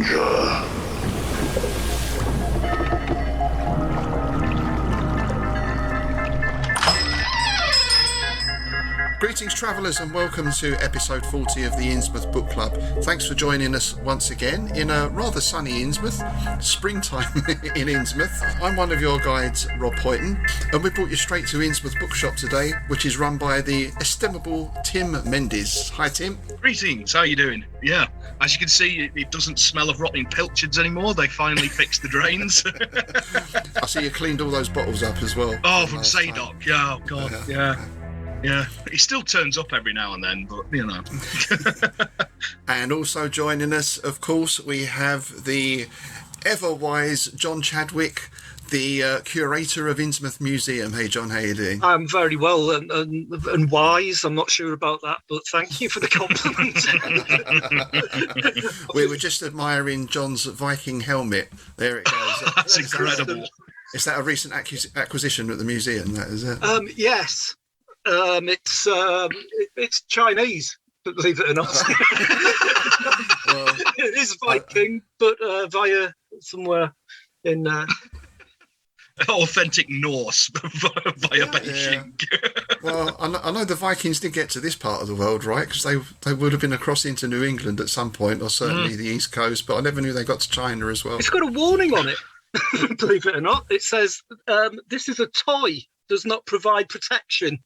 danger. Greetings travellers and welcome to episode 40 of the Innsmouth Book Club. Thanks for joining us once again in a rather sunny Innsmouth, springtime in Innsmouth. I'm one of your guides, Rob Hoyton, and we brought you straight to Innsmouth Book Shoppe today, which is run by the estimable Tim Mendes. Hi Tim. Greetings, how are you doing? Yeah, as you can see, it doesn't smell of rotting pilchards anymore. They finally fixed the drains. I see you cleaned all those bottles up as well. Oh, from Sadok. Yeah, oh God, yeah. He still turns up every now and then, but, you know. And also joining us, of course, we have the ever-wise John Chadwick, the curator of Innsmouth Museum. Hey, John, how you doing? I'm very well and wise. I'm not sure about that, but thank you for the compliment. We were just admiring John's Viking helmet. There it goes. That's incredible. Is that a recent acquisition at the museum? That is it. Yes. It's Chinese, believe it or not. Well, it is Viking, but via somewhere in... Authentic Norse via Beijing. Yeah. Well, I know the Vikings did get to this part of the world, right? Because they would have been across into New England at some point, or certainly the East Coast, but I never knew they got to China as well. It's got a warning on it, believe it or not. It says, this is a toy, does not provide protection.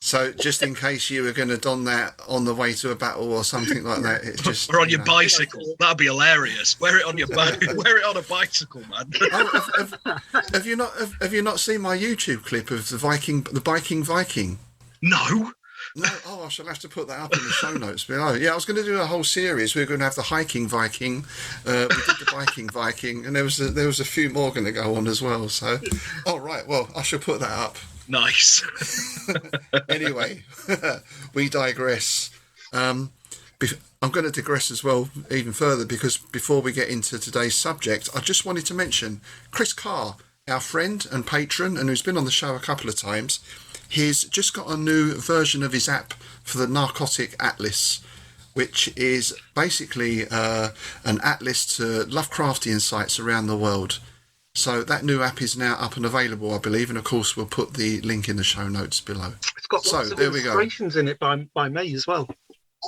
So just in case you were going to don that on the way to a battle or something like that, it's just... Or on your bicycle. That'd be hilarious. Wear it on your wear it on a bicycle, man. Have you not seen my YouTube clip of the biking Viking? No. No, I shall have to put that up in the show notes below. Yeah, I was going to do a whole series. We were going to have the hiking Viking, we did the biking Viking, and there was a few more going to go on as well. So, all right, well, I shall put that up. Nice. Anyway, we digress. I'm going to digress as well even further, because before we get into today's subject, I just wanted to mention Chris Carr, our friend and patron, and who's been on the show a couple of times. He's just got a new version of his app for the Narcotic Atlas, which is basically an atlas to Lovecraftian sites around the world. So that new app is now up and available, I believe, and of course we'll put the link in the show notes below. It's got lots of illustrations in it by me as well.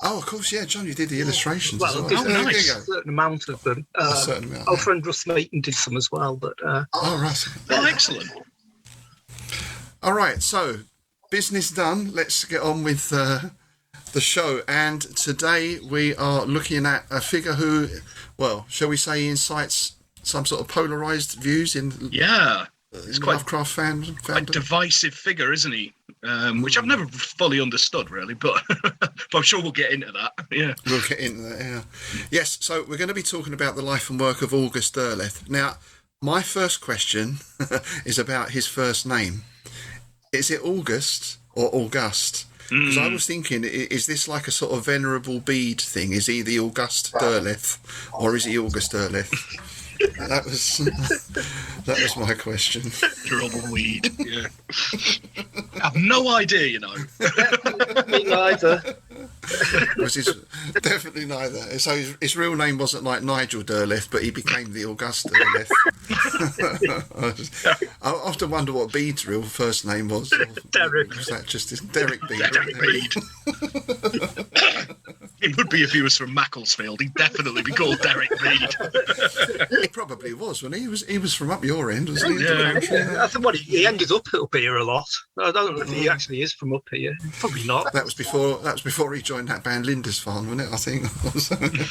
Oh, of course, yeah, John, you did the illustrations as well. Nice. A certain amount of them. A certain amount. Our friend Russ Maton did some as well, but... right. Oh, excellent. All right, so business done. Let's get on with the show. And today we are looking at a figure who, well, shall we say, incites some sort of polarised views in it's quite Lovecraft fandom. Quite divisive figure, isn't he? Which I've never fully understood, really, but I'm sure we'll get into that. Yeah, we'll get into that. Yeah, yes. So we're going to be talking about the life and work of August Derleth. Now, my first question is about his first name. Is it August or August? Because I was thinking, is this like a sort of venerable Bede thing? Is he the August Derleth, or is he August Derleth? That was my question. Venerable weed. Yeah. I have no idea, you know. Me neither. Definitely neither. So his real name wasn't like Nigel Derleth, but he became the August Derleth. I often wonder what Bede's real first name was. Derek. Was that just Derek Bede? Derek Bede. It would be if he was from Macclesfield. He'd definitely be called Derek Bede. He probably was, wasn't he? He was from up your end, wasn't he? Yeah. I think he ended up here a lot. I don't know if he actually is from up here. Probably not. That was before he joined that band Lindisfarne, wasn't it? I think.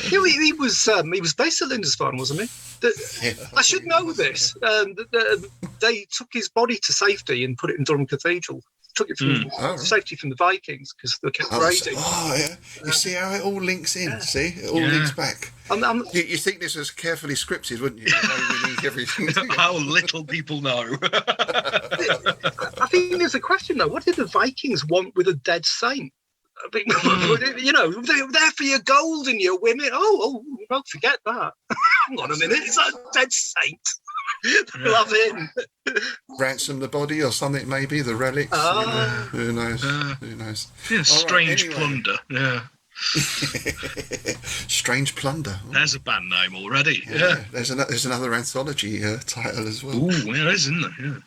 He was based at Lindisfarne, wasn't he? I should know this. They took his body to safety and put it in Durham Cathedral. Took it from safety from the Vikings because they kept raiding. Yeah. You see how it all links in? Yeah. See? It all links back. You think this was carefully scripted, wouldn't you? We link everything together. How little people know. I think there's a question, though. What did the Vikings want with a dead saint? I mean, you know, they're there for your gold and your women. Oh, don't forget that. Hang on a minute. It's a dead saint. Love him. Ransom the body or something, maybe the relics. Who knows? Who knows? Yeah, strange plunder. Yeah. Strange Plunder. Ooh. There's a band name already. Yeah. There's another anthology title as well. Ooh, there is, isn't there? Yeah.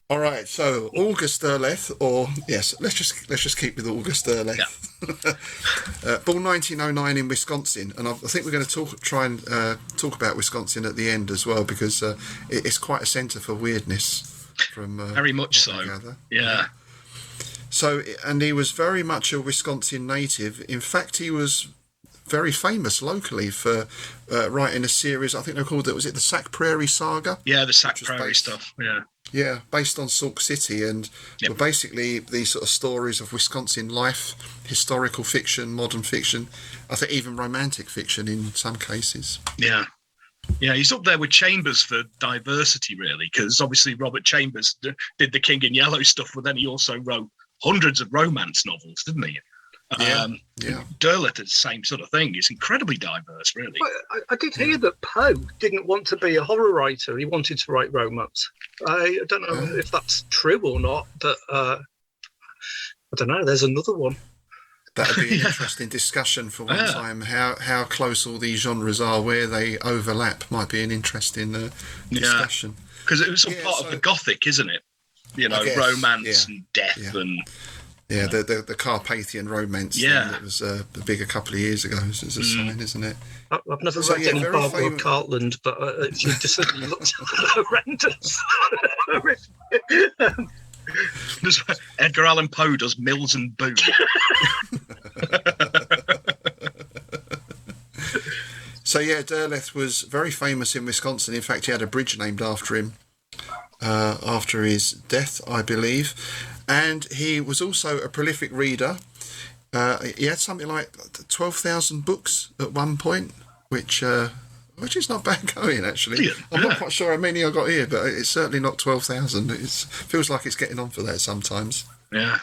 All right, so August Derleth, or yes, let's just keep with August Derleth. Yeah. Born 1909 in Wisconsin, and I think we're going to try and talk about Wisconsin at the end as well, because it's quite a centre for weirdness. From very much so. Yeah. So, and he was very much a Wisconsin native. In fact, he was very famous locally for writing a series. I think they called it. Was it the Sac Prairie Saga? Yeah, the Sac Prairie stuff. Yeah. Yeah, based on Sauk City, and were basically these sort of stories of Wisconsin life, historical fiction, modern fiction, I think even romantic fiction in some cases. Yeah. Yeah, he's up there with Chambers for diversity, really, because obviously Robert Chambers did the King in Yellow stuff, but then he also wrote hundreds of romance novels, didn't he? Derleth is the same sort of thing. He's incredibly diverse, really. Well, I did hear that Poe didn't want to be a horror writer. He wanted to write romance. I don't know if that's true or not, but I don't know. There's another one. That would be an interesting discussion for one time. How close all these genres are, where they overlap, might be an interesting discussion. Because it was all part of the Gothic, isn't it? You know, romance and death and... Yeah, the Carpathian romance thing that was big a couple of years ago is a sign, isn't it? I've never read any Barbara Cartland, but she just certainly looked horrendous. Edgar Allan Poe does Mills and Boone. So Derleth was very famous in Wisconsin. In fact, he had a bridge named after him after his death, I believe. And he was also a prolific reader. He had something like 12,000 books at one point, which is not bad going, actually. I'm not quite sure how many I got here, but it's certainly not 12,000. It feels like it's getting on for that sometimes. Yeah.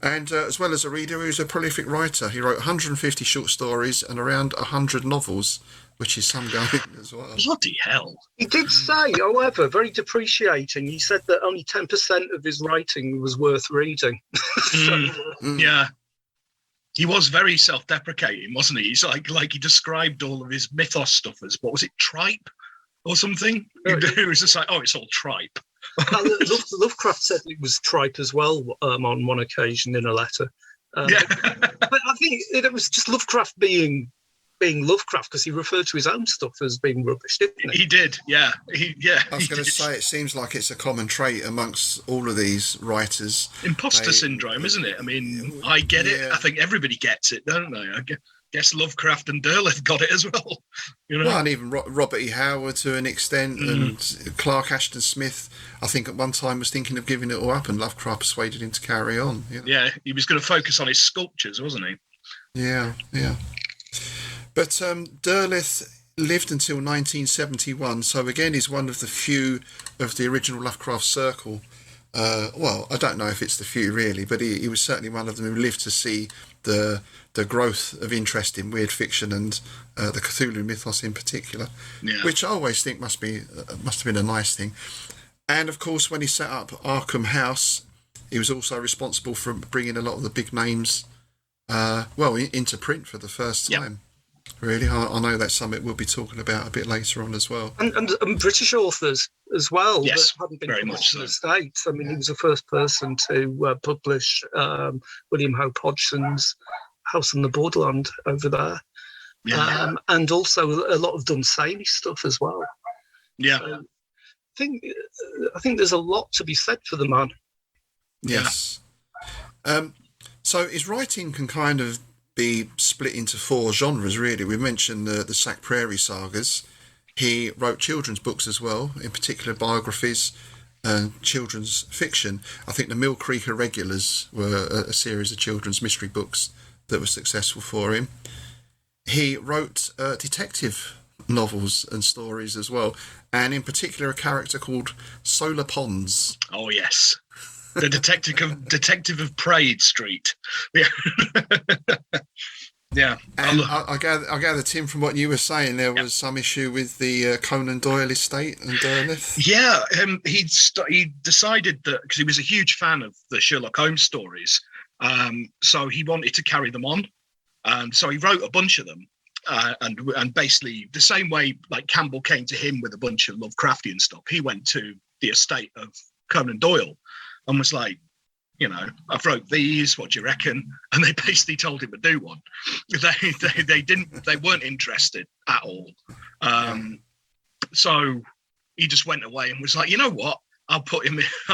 And as well as a reader, he was a prolific writer. He wrote 150 short stories and around 100 novels, which is some going as well. Bloody hell. He did say, however, very depreciating, he said that only 10% of his writing was worth reading. Yeah. He was very self-deprecating, wasn't he? He's like he described all of his mythos stuff as, what was it, tripe or something? It was just like, it's all tripe. Lovecraft said it was tripe as well on one occasion in a letter. But I think it was just Lovecraft being Lovecraft, because he referred to his own stuff as being rubbish, didn't he? He did, yeah. I was going to say, it seems like it's a common trait amongst all of these writers. Imposter syndrome, isn't it? I mean, I get it. I think everybody gets it, don't they? I guess Lovecraft and Derleth got it as well. You know? Well, and even Robert E. Howard to an extent, and Clark Ashton Smith, I think at one time was thinking of giving it all up, and Lovecraft persuaded him to carry on. You know? Yeah, he was going to focus on his sculptures, wasn't he? Yeah. But Derleth lived until 1971, so again he's one of the few of the original Lovecraft circle. Well, I don't know if it's the few really, but he was certainly one of them who lived to see the growth of interest in weird fiction and the Cthulhu mythos in particular, which I always think must have been a nice thing. And of course, when he set up Arkham House, he was also responsible for bringing a lot of the big names into print for the first time. Really, I know that's something we'll be talking about a bit later on as well. And British authors as well, yes, that hadn't been very published much in the States. I mean, he was the first person to publish William Hope Hodgson's House on the Borderland over there. Yeah. And also a lot of Dunsany stuff as well. Yeah. So I think there's a lot to be said for the man. Yes. So his writing can kind of be split into four genres, really. We mentioned the Sac Prairie sagas. He wrote children's books as well, in particular biographies and children's fiction. I think the Mill Creek Irregulars were a series of children's mystery books that were successful for him. He wrote detective novels and stories as well, and in particular a character called Solar Ponds. Oh yes, the detective of Parade Street. Yeah. And I gather, Tim, from what you were saying, there was some issue with the Conan Doyle estate and Derleth. Yeah, he decided that, because he was a huge fan of the Sherlock Holmes stories, so he wanted to carry them on, and so he wrote a bunch of them. and basically the same way like Campbell came to him with a bunch of Lovecraftian stuff, he went to the estate of Conan Doyle and was like, I've wrote these, what do you reckon? And they basically told him to do one. They weren't interested at all. So he just went away and was like, you know what? I'll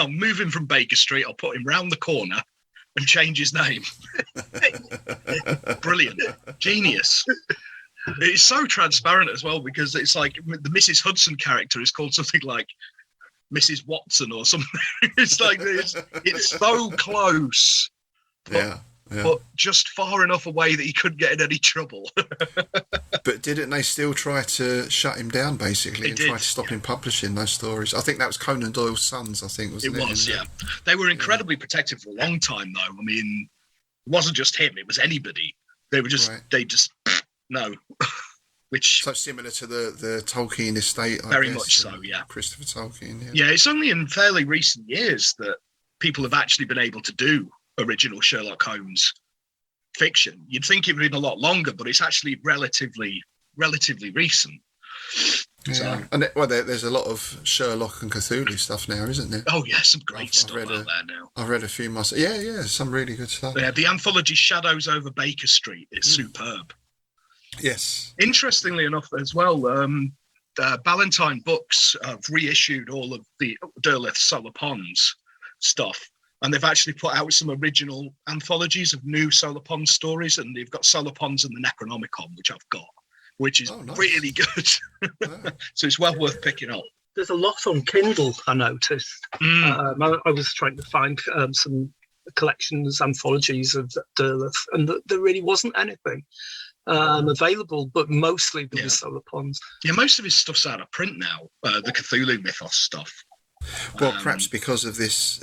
move him from Baker Street. I'll put him round the corner and change his name. Brilliant. Genius. It's so transparent as well, because it's like the Mrs. Hudson character is called something like Mrs. Watson or something. It's like it's so close. But just far enough away that he couldn't get in any trouble. But didn't they still try to shut him down, basically, try to stop him publishing those stories? I think that was Conan Doyle's sons, I think, wasn't it? It was, yeah. They were incredibly protective for a long time, though. I mean, it wasn't just him, it was anybody. They were just, no. Which, so similar to the Tolkien estate, very much so, yeah. Christopher Tolkien, yeah. It's only in fairly recent years that people have actually been able to do original Sherlock Holmes fiction. You'd think it would have been a lot longer, but it's actually relatively recent. Yeah. So, and there's a lot of Sherlock and Cthulhu stuff now, isn't there? Oh yeah, some great stuff out there now. I've read a few myself. Yeah, some really good stuff. Yeah, the anthology Shadows over Baker Street is superb. Yes. Interestingly enough, as well, Ballantine Books have reissued all of the Derleth Solar Ponds stuff. And they've actually put out some original anthologies of new Solar Pond stories, and they've got Solar Ponds and the Necronomicon, which I've got, which is really good. So it's well worth picking up. There's a lot on Kindle, I noticed. I was trying to find some collections, anthologies of Derleth, and there really wasn't anything available, but mostly there was Solar Ponds. Yeah, most of his stuff's out of print now, the Cthulhu mythos stuff. Well, perhaps because of this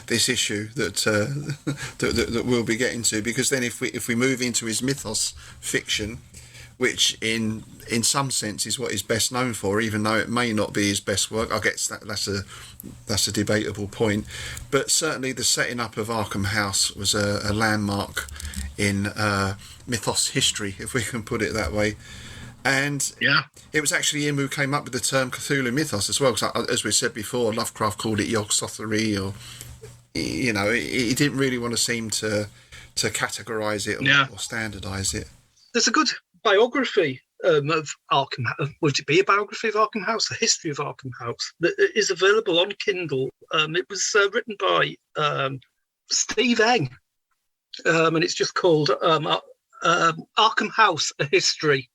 this issue that we'll be getting to, because then if we move into his mythos fiction, which in some sense is what he's best known for, even though it may not be his best work, I guess that's a debatable point. But certainly the setting up of Arkham House was a landmark in mythos history, if we can put it that way. And it was actually him who came up with the term Cthulhu mythos as well, because as we said before, Lovecraft called it Yog-Sothory, or he didn't really want to seem to categorise it or standardise it. There's a good biography of Arkham House. Would it be a biography of Arkham House? A history of Arkham House that is available on Kindle. It was written by Steve Eng, and it's just called Arkham House: A History.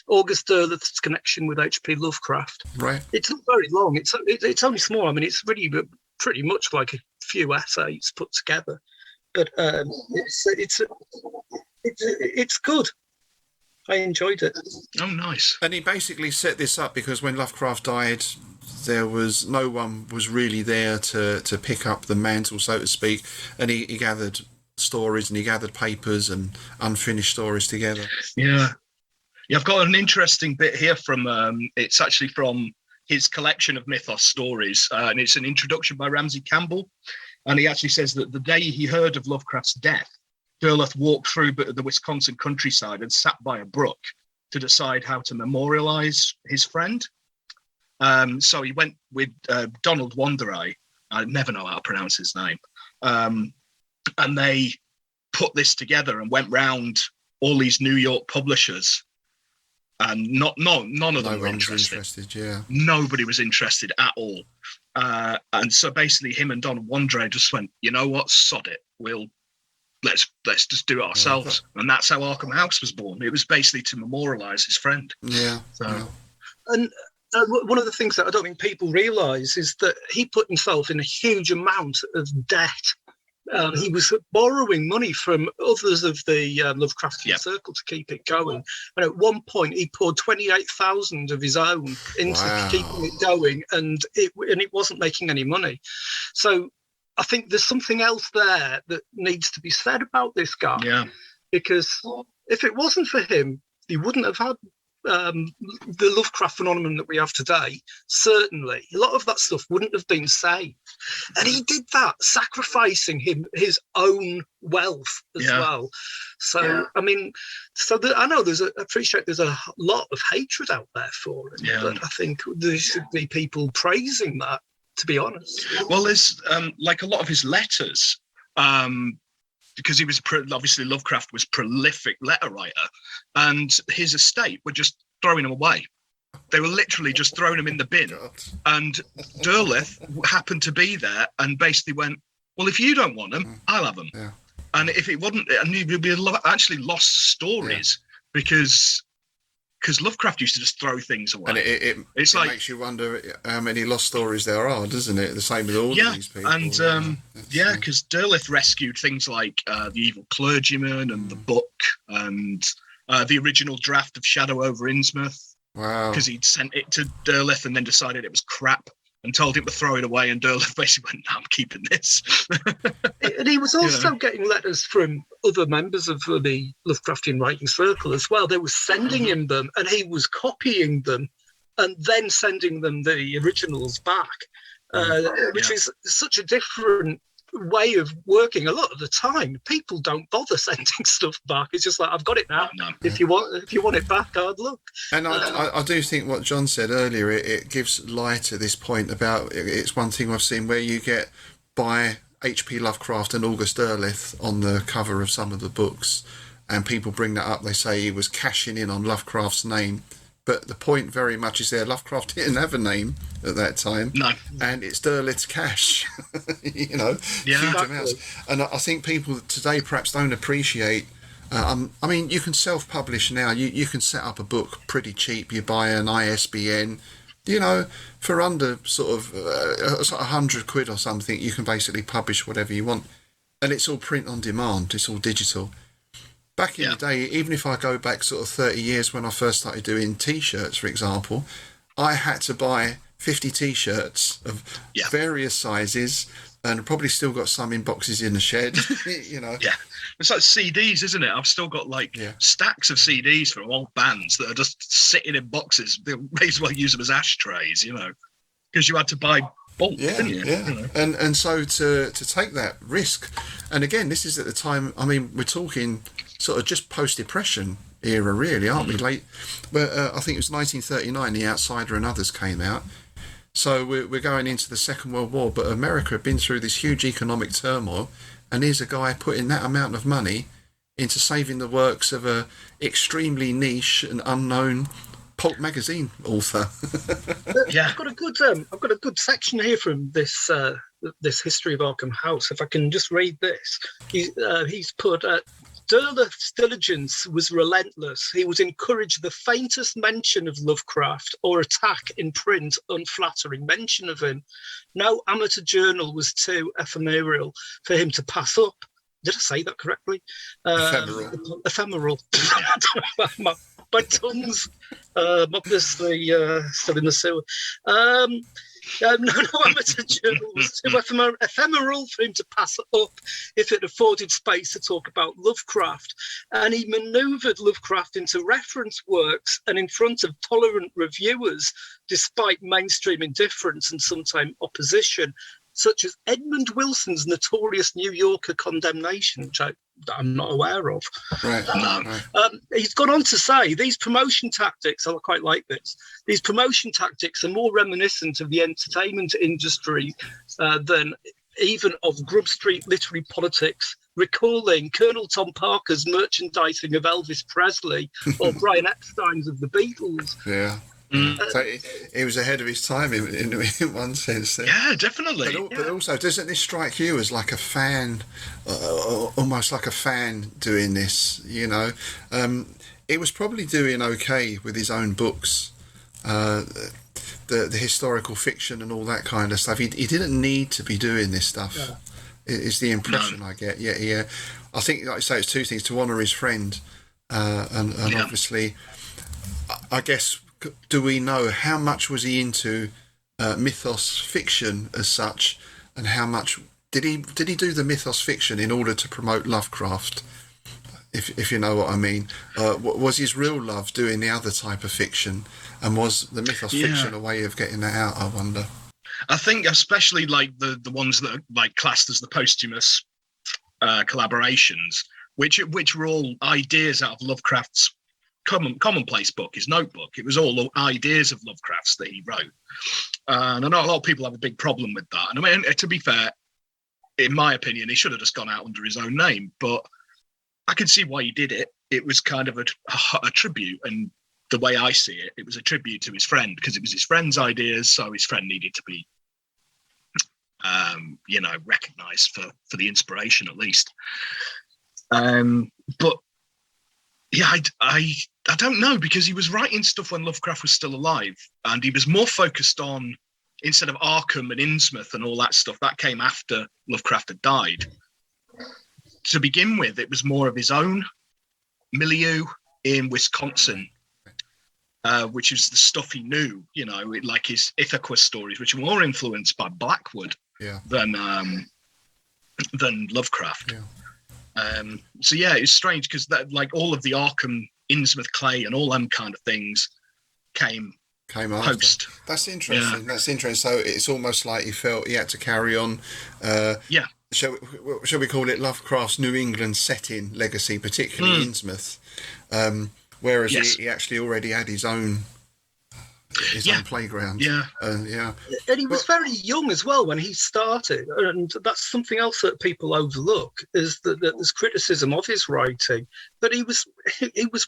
August Derleth's connection with H.P. Lovecraft. Right. It's not very long. It's only small. I mean, it's really pretty much like a few essays put together, but it's good. I enjoyed it. Oh, nice. And he basically set this up because when Lovecraft died, there was no one was really there to pick up the mantle, so to speak, and he gathered stories and he gathered papers and unfinished stories together. Yeah. Yeah, I've got an interesting bit here from, it's actually from his collection of mythos stories, and it's an introduction by Ramsey Campbell. And he actually says that the day he heard of Lovecraft's death, Derleth walked through the Wisconsin countryside and sat by a brook to decide how to memorialize his friend. So he went with Donald Wanderai. I never know how to pronounce his name. And they put this together and went round all these New York publishers. And none of them were interested. Yeah. Nobody was interested at all. And so basically him and Donald Wanderai just went, you know what, sod it. Let's just do it ourselves. And that's how Arkham House was born. It was basically to memorialise his friend. Yeah. So. Yeah. And one of the things that I don't think people realise is that he put himself in a huge amount of debt. He was borrowing money from others of the Lovecraftian circle to keep it going. And at one point, he poured $28,000 of his own into keeping it going, and it wasn't making any money. So I think there's something else there that needs to be said about this guy. Yeah. Because if it wasn't for him, he wouldn't have had the Lovecraft phenomenon that we have today, certainly a lot of that stuff wouldn't have been saved. And he did that, sacrificing his own wealth as well. So, I mean, I know I appreciate there's a lot of hatred out there for him, but I think there should be people praising that, to be honest. Well, there's like a lot of his letters, because he was obviously Lovecraft was prolific letter writer, and his estate were just throwing him away. They were literally just throwing him in the bin. And Derleth happened to be there and basically went, well, if you don't want them, I'll have them. Yeah. And if it wasn't, and you'd be actually lost stories because Lovecraft used to just throw things away. And it makes you wonder how many lost stories there are, doesn't it? The same with all of these people. And because Derleth rescued things like the Evil Clergyman and the book and the original draft of Shadow over Innsmouth. Wow. Because he'd sent it to Derleth and then decided it was crap and told him to throw it away, and Derleth basically went, no, I'm keeping this. And he was also getting letters from other members of the Lovecraftian writing circle as well. They were sending him them, and he was copying them and then sending them the originals back, which is such a different way of working. A lot of the time people don't bother sending stuff back. It's just like, I've got it now. If you want it back, hard luck. And I do think what John said earlier, it gives light to this point about it's one thing I've seen where you get by H.P. Lovecraft and August Derleth on the cover of some of the books, and people bring that up. They say he was cashing in on Lovecraft's name. But the point very much is there, Lovecraft didn't have a name at that time. No. And it's Derleth's cash, huge amounts. And I think people today perhaps don't appreciate, I mean, you can self-publish now. You can set up a book pretty cheap. You buy an ISBN, for under sort of £100 or something, you can basically publish whatever you want. And it's all print on demand. It's all digital. Back in the day, even if I go back sort of 30 years when I first started doing T-shirts, for example, I had to buy 50 T-shirts of various sizes, and probably still got some in boxes in the shed, Yeah, it's like CDs, isn't it? I've still got stacks of CDs from old bands that are just sitting in boxes. They may as well use them as ashtrays, because you had to buy bulk, didn't you? Yeah. And so to take that risk, and again, this is at the time, I mean, we're talking sort of just post-Depression era, really, aren't we? Late, but I think it was 1939, The Outsider and others came out. So we're going into the Second World War, but America had been through this huge economic turmoil, and here's a guy putting that amount of money into saving the works of a extremely niche and unknown pulp magazine author. I've got a good section here from this history of Arkham House. If I can just read this, he's put. Derleth's diligence was relentless. He would encourage the faintest mention of Lovecraft or attack in print unflattering mention of him. No amateur journal was too ephemeral for him to pass up. Did I say that correctly? Ephemeral. My tongue's obviously still in the sewer. No amateur journal was too ephemeral for him to pass up if it afforded space to talk about Lovecraft. And he manoeuvred Lovecraft into reference works and in front of tolerant reviewers, despite mainstream indifference and sometimes opposition, such as Edmund Wilson's notorious New Yorker condemnation, which I'm not aware of. Right. He's gone on to say these promotion tactics, I quite like this, these promotion tactics are more reminiscent of the entertainment industry than even of Grub Street literary politics, recalling Colonel Tom Parker's merchandising of Elvis Presley or Brian Epstein's of the Beatles. Yeah. So he was ahead of his time in one sense. There. Yeah, definitely. But also, doesn't this strike you as like a fan, almost like a fan doing this? It was probably doing okay with his own books, the historical fiction and all that kind of stuff. He didn't need to be doing this stuff. Yeah. Is the impression I get? Yeah. I think, like I say, it's two things: to honour his friend, and obviously, I guess. Do we know how much was he into mythos fiction as such, and how much did he do the mythos fiction in order to promote Lovecraft? if you know what I mean. Was his real love doing the other type of fiction, and was the mythos fiction a way of getting that out? I wonder. I think especially like the ones that are like classed as the posthumous collaborations, which were all ideas out of Lovecraft's commonplace book, his notebook. It was all ideas of Lovecraft's that he wrote. And I know a lot of people have a big problem with that. And I mean, to be fair, in my opinion, he should have just gone out under his own name. But I can see why he did it. It was kind of a tribute. And the way I see it, it was a tribute to his friend, because it was his friend's ideas. So his friend needed to be, recognized for the inspiration, at least. But yeah, I don't know, because he was writing stuff when Lovecraft was still alive, and he was more focused on, instead of Arkham and Innsmouth and all that stuff, that came after Lovecraft had died. To begin with, it was more of his own milieu in Wisconsin, which is the stuff he knew, like his Ithaca stories, which were more influenced by Blackwood than Lovecraft. Yeah. So yeah, it's strange because that, like, all of the Arkham, Innsmouth Clay, and all them kind of things came post. After. That's interesting. Yeah. That's interesting. So it's almost like he felt he had to carry on. Shall we call it Lovecraft's New England setting legacy, particularly Innsmouth? Whereas he actually already had his own playground. And he was very young as well when he started, and that's something else that people overlook, is that there's criticism of his writing. But he was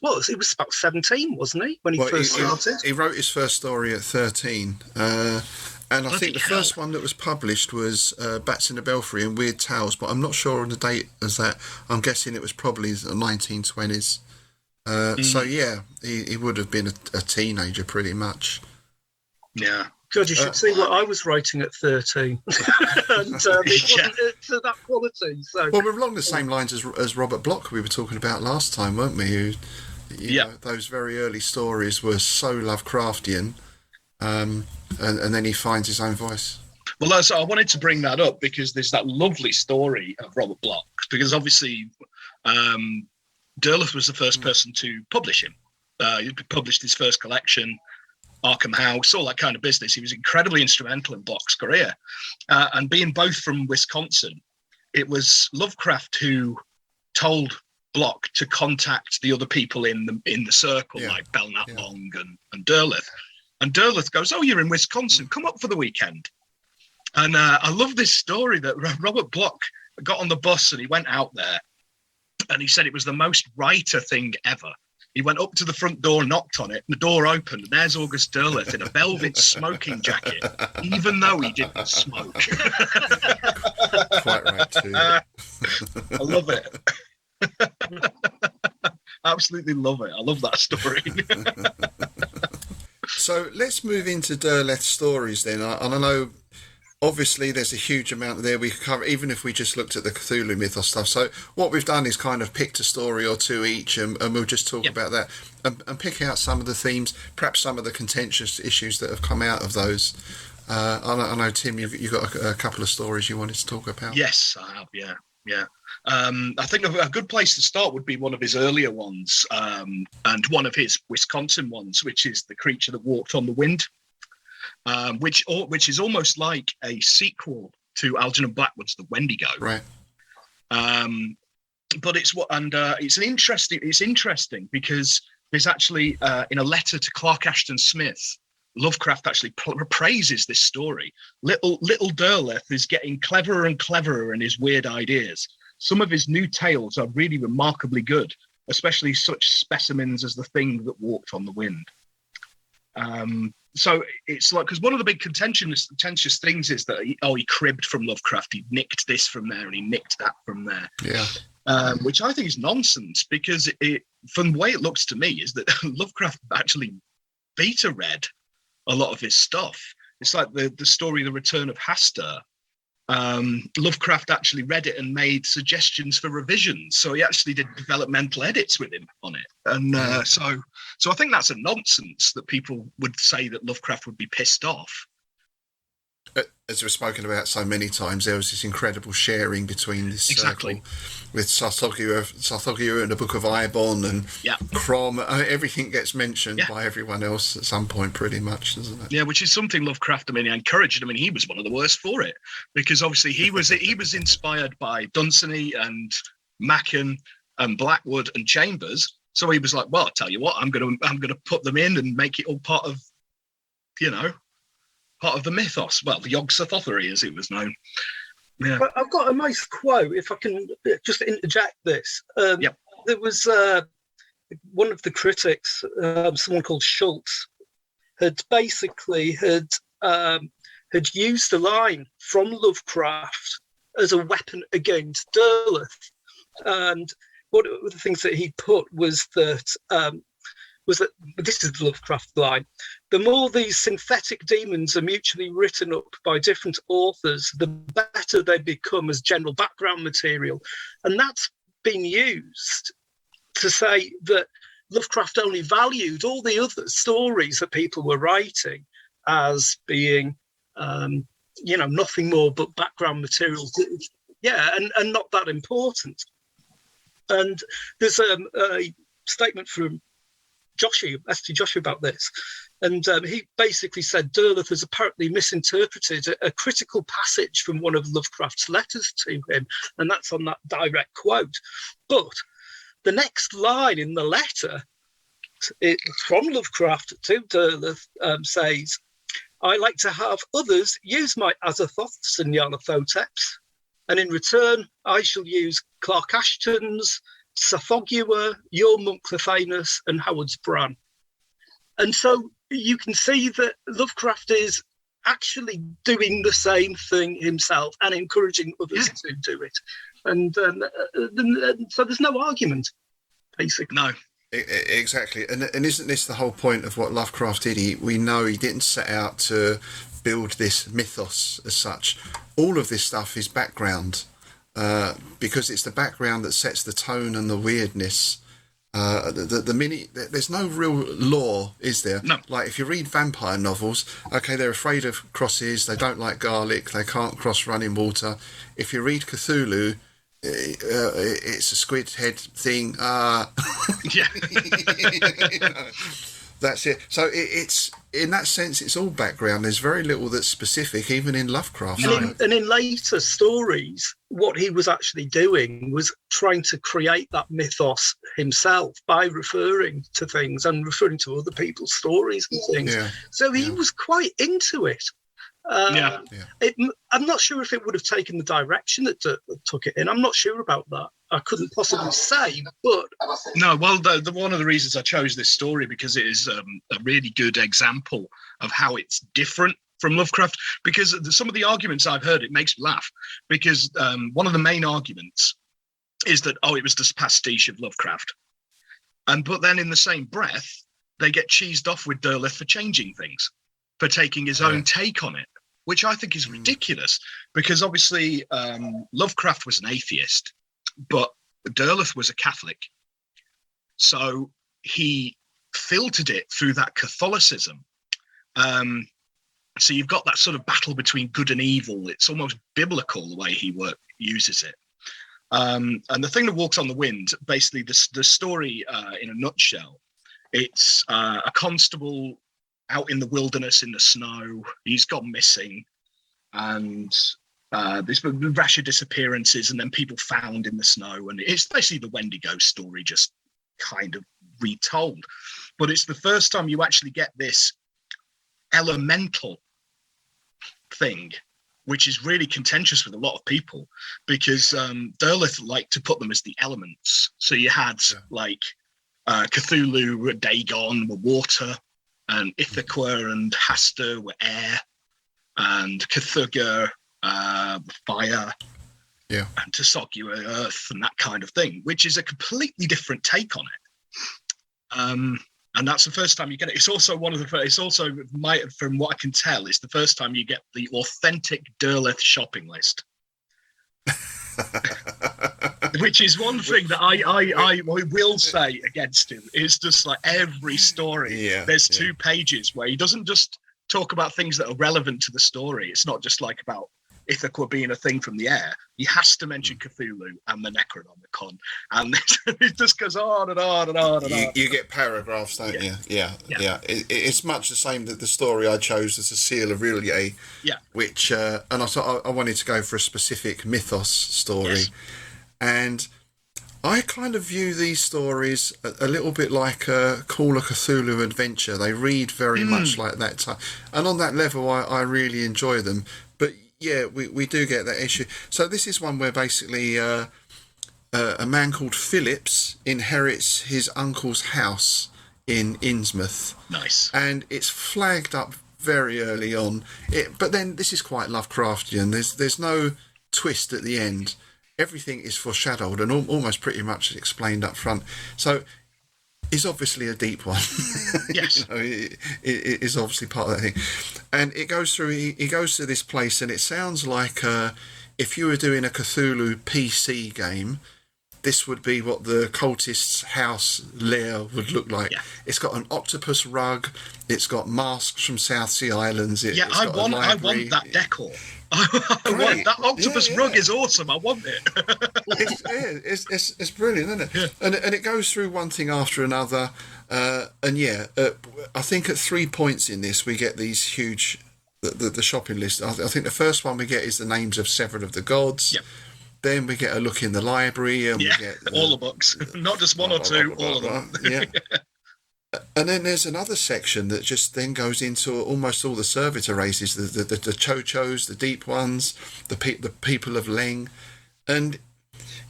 about 17, wasn't he, when he first started? He wrote his first story at 13, and I think the first one that was published was Bats in the Belfry and Weird Tales, but I'm not sure on the date as that. I'm guessing it was probably the 1920s. So yeah, he would have been a teenager pretty much. Yeah. God, you should see what I was writing at 13. And it wasn't to that quality. So. Well, we're along the same lines as Robert Bloch we were talking about last time, weren't we? Who, you know, those very early stories were so Lovecraftian, and then he finds his own voice. Well, I wanted to bring that up because there's that lovely story of Robert Bloch, because obviously Derleth was the first person to publish him. He published his first collection, Arkham House, all that kind of business. He was incredibly instrumental in Bloch's career. And being both from Wisconsin, it was Lovecraft who told Bloch to contact the other people in the circle, like Belknap Long and Derleth. And Derleth goes, "Oh, you're in Wisconsin, come up for the weekend." And I love this story that Robert Bloch got on the bus and he went out there. And he said it was the most writer thing ever. He went up to the front door, knocked on it, and the door opened, and there's August Derleth in a velvet smoking jacket, even though he didn't smoke. Quite right, too. I love it. Absolutely love it. I love that story. So let's move into Derleth's stories then. And I know, obviously, there's a huge amount there we could cover, even if we just looked at the Cthulhu mythos stuff. So what we've done is kind of picked a story or two each, and we'll just talk about that and pick out some of the themes, perhaps some of the contentious issues that have come out of those. I know, Tim, you've got a couple of stories you wanted to talk about. Yes, I have, yeah. I think a good place to start would be one of his earlier ones, and one of his Wisconsin ones, which is The Creature That Walked on the Wind. Which is almost like a sequel to Algernon Blackwood's The Wendigo, right? But it's interesting because there's actually in a letter to Clark Ashton Smith, Lovecraft actually praises this story. Little Derleth is getting cleverer and cleverer in his weird ideas. Some of his new tales are really remarkably good, especially such specimens as The Thing That Walked on the Wind. So it's like, because one of the big contentious things is that he cribbed from Lovecraft. He nicked this from there and he nicked that from there. Yeah. Which I think is nonsense, because from the way it looks to me is that Lovecraft actually beta read a lot of his stuff. It's like the story, The Return of Hastur. Lovecraft actually read it and made suggestions for revisions. So he actually did developmental edits with him on it. And so I think that's a nonsense that people would say that Lovecraft would be pissed off. as we've spoken about so many times, there was this incredible sharing between this circle with Sarthogia and the Book of Ibon and Crom. Everything gets mentioned by everyone else at some point, pretty much, doesn't it? Yeah, which is something Lovecraft, I mean, he encouraged. I mean, he was one of the worst for it, because obviously he was inspired by Dunsany and Machen and Blackwood and Chambers. So he was like, well, I'll tell you what, I'm gonna put them in and make it all part of, part of the mythos. Well, the Yog-Sothothery, as it was known. Yeah. But I've got a nice quote, if I can just interject this. There was one of the critics, someone called Schultz, had used a line from Lovecraft as a weapon against Derleth. And one of the things that he put was that this is the Lovecraft line: the more these synthetic demons are mutually written up by different authors, the better they become as general background material. And that's been used to say that Lovecraft only valued all the other stories that people were writing as being, nothing more but background material. Yeah, and not that important. And there's a statement from St. Joshua about this. And he basically said Derleth has apparently misinterpreted a critical passage from one of Lovecraft's letters to him. And that's on that direct quote. But the next line in the letter from Lovecraft to Derleth says, I like to have others use my Azathoths and Nyarlathoteps, and in return, I shall use Clark Ashton's, Sarthogia, your Monklethanus, and Howard's Bran. And so you can see that Lovecraft is actually doing the same thing himself and encouraging others to do it. And so there's no argument, basically. No. Exactly. And isn't this the whole point of what Lovecraft did? We know he didn't set out to build this mythos as such. All of this stuff is background, because it's the background that sets the tone and the weirdness. There's no real lore, is there? No. Like if you read vampire novels, okay, they're afraid of crosses, they don't like garlic, they can't cross running water. If you read Cthulhu, it's a squid head thing. That's it. So it's in that sense, it's all background. There's very little that's specific, even in Lovecraft. And in later stories, what he was actually doing was trying to create that mythos himself by referring to things and referring to other people's stories and things. Yeah. So he was quite into it. I'm not sure if it would have taken the direction that took it in. I'm not sure about that. I couldn't possibly say, but... No, well, the one of the reasons I chose this story, because it is a really good example of how it's different from Lovecraft, because some of the arguments I've heard, it makes me laugh, because one of the main arguments is that, it was this pastiche of Lovecraft. But then in the same breath, they get cheesed off with Derleth for changing things, for taking his own take on it, which I think is ridiculous, because obviously Lovecraft was an atheist, but Derleth was a Catholic. So he filtered it through that Catholicism. So you've got that sort of battle between good and evil. It's almost biblical the way he uses it. And the thing that walks on the wind, basically the story in a nutshell, it's a constable out in the wilderness in the snow. He's gone missing, and there's rash of disappearances, and then people found in the snow. And it's basically the Wendigo story, just kind of retold. But it's the first time you actually get this elemental thing, which is really contentious with a lot of people, because Derleth liked to put them as the elements. So you had Cthulhu, Dagon were water, and Ithaca and Hastur were air, and Cthulhu fire, and Tsogyu were earth, and that kind of thing, which is a completely different take on it. And that's the first time you get it. It's also from what I can tell, it's the first time you get the authentic Derleth shopping list. Which is one thing that I will say against him. Is just like every story, there's 2 pages where he doesn't just talk about things that are relevant to the story. It's not just like about Ithaca being a thing from the air. He has to mention Cthulhu and the Necronomicon, and it just goes on and on and on and on. You get paragraphs, don't you? Yeah. It's much the same that the story I chose as a Seal of Rillier, which, and I thought I wanted to go for a specific mythos story, and I kind of view these stories a little bit like a Call of Cthulhu adventure. They read very much like that type, and on that level, I really enjoy them. But yeah, we do get that issue. So this is one where basically a man called Phillips inherits his uncle's house in Innsmouth. Nice. And it's flagged up very early on. But then this is quite Lovecraftian. There's no twist at the end. Everything is foreshadowed and almost pretty much explained up front. So it's obviously a deep one. Yes. It is obviously part of that thing. And it goes through, he goes to this place, and it sounds like if you were doing a Cthulhu PC game, this would be what the cultist's house lair would look like. Yeah. It's got an octopus rug. It's got masks from South Sea Islands. I want that decor. I want that octopus rug is awesome. I want it. It's brilliant, isn't it? Yeah. And it goes through one thing after another. I think at 3 points in this we get these huge the shopping list. I think the first one we get is the names of several of the gods. Yep. Then we get a look in the library, and we get all the books, not just one or two, all of them. Yeah. And then there's another section that just then goes into almost all the servitor races, the Chochos, the Deep Ones, the people of Leng, and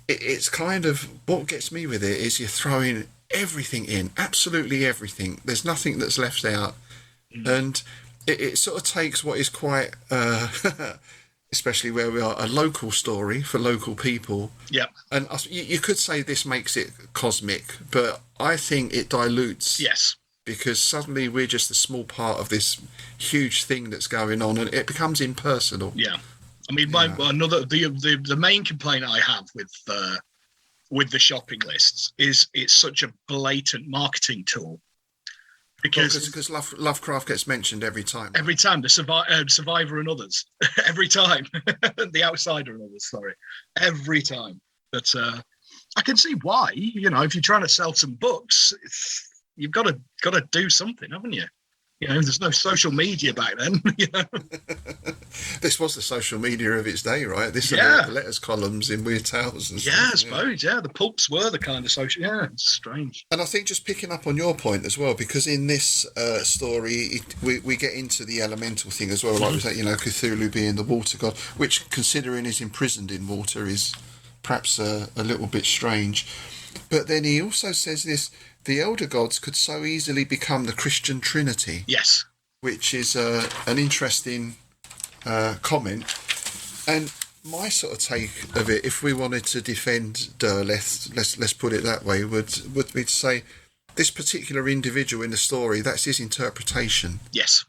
it's kind of what gets me with it is you're throwing everything in, absolutely everything. There's nothing that's left out, and it sort of takes what is quite. Especially where we are, a local story for local people. Yeah. And you could say this makes it cosmic, but I think it dilutes. Yes. Because suddenly we're just a small part of this huge thing that's going on, and it becomes impersonal. Yeah. I mean, the main complaint I have with the shopping lists is it's such a blatant marketing tool. Because Lovecraft gets mentioned every time. Every time, the Survivor and others. Every time. The Outsider and others, sorry. Every time. But I can see why. You know, if you're trying to sell some books, you've got to do something, haven't you? You know, there's no social media back then. You know? This was the social media of its day, right? This are the letters columns in Weird Tales and stuff. I suppose, the pulps were the kind of social... Yeah, it's strange. And I think just picking up on your point as well, because in this story, we get into the elemental thing as well, like we say, you know, Cthulhu being the water god, which, considering he's imprisoned in water, is perhaps a little bit strange. But then he also says this... The elder gods could so easily become the Christian Trinity. Yes. Which is an interesting comment. And my sort of take of it, if we wanted to defend Derleth, let's put it that way, would be to say this particular individual in the story, that's his interpretation. Yes.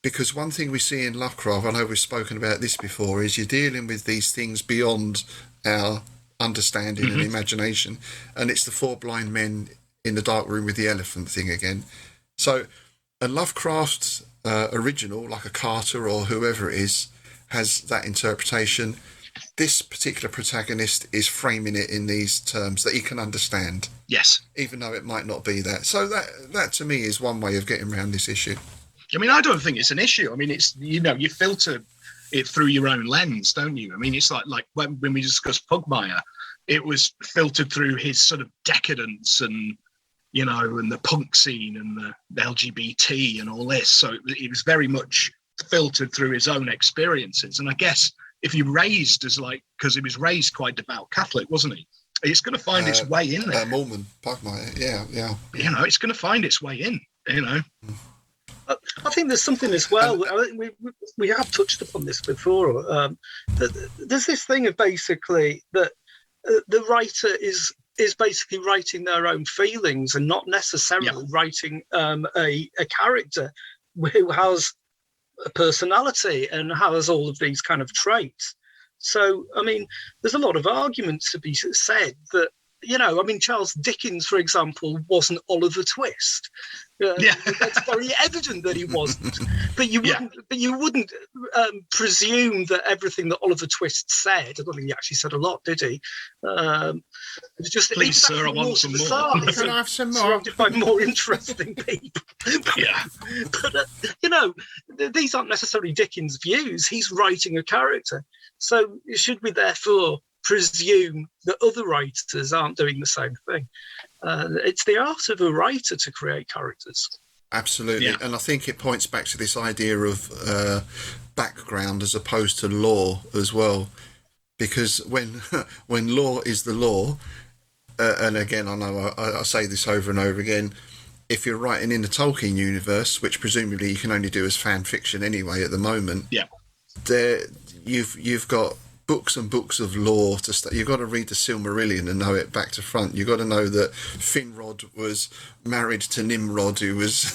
Because one thing we see in Lovecraft, I know we've spoken about this before, is you're dealing with these things beyond our understanding and imagination. And it's the four blind men in the dark room with the elephant thing again. So a Lovecraft original, like a Carter or whoever it is, has that interpretation. This particular protagonist is framing it in these terms that he can understand. Yes. Even though it might not be that. So that to me is one way of getting around this issue. I mean, I don't think it's an issue. I mean, it's, you know, you filter it through your own lens, don't you? I mean, it's like when we discussed Pugmire, it was filtered through his sort of decadence and, you know, and the punk scene and the LGBT and all this. So it was very much filtered through his own experiences. And I guess if you're raised as because he was raised quite devout Catholic, wasn't he? It's going to find its way in there. Mormon, Pugmire, yeah. You know, it's going to find its way in, you know. I think there's something as well. I think we have touched upon this before. There's this thing of basically that the writer is basically writing their own feelings and not necessarily writing a character who has a personality and has all of these kind of traits. So, I mean, there's a lot of arguments to be said that you know, I mean, Charles Dickens, for example, wasn't Oliver Twist. It's very evident that he wasn't. But you wouldn't presume that everything that Oliver Twist said. I don't think he actually said a lot, did he? It was just, please, sir, I want some more. Can I have some more? Surrounded by more interesting people. But you know, these aren't necessarily Dickens' views. He's writing a character, so should we therefore presume that other writers aren't doing the same thing? It's the art of a writer to create characters. Absolutely. And I think it points back to this idea of background as opposed to lore as well, because when lore is the law, and again, I know I say this over and over again, if you're writing in the Tolkien universe, which presumably you can only do as fan fiction anyway at the moment, there you've got books and books of lore to start. You've got to read the Silmarillion and know it back to front. You've got to know that Finrod was married to Nimrod, who was...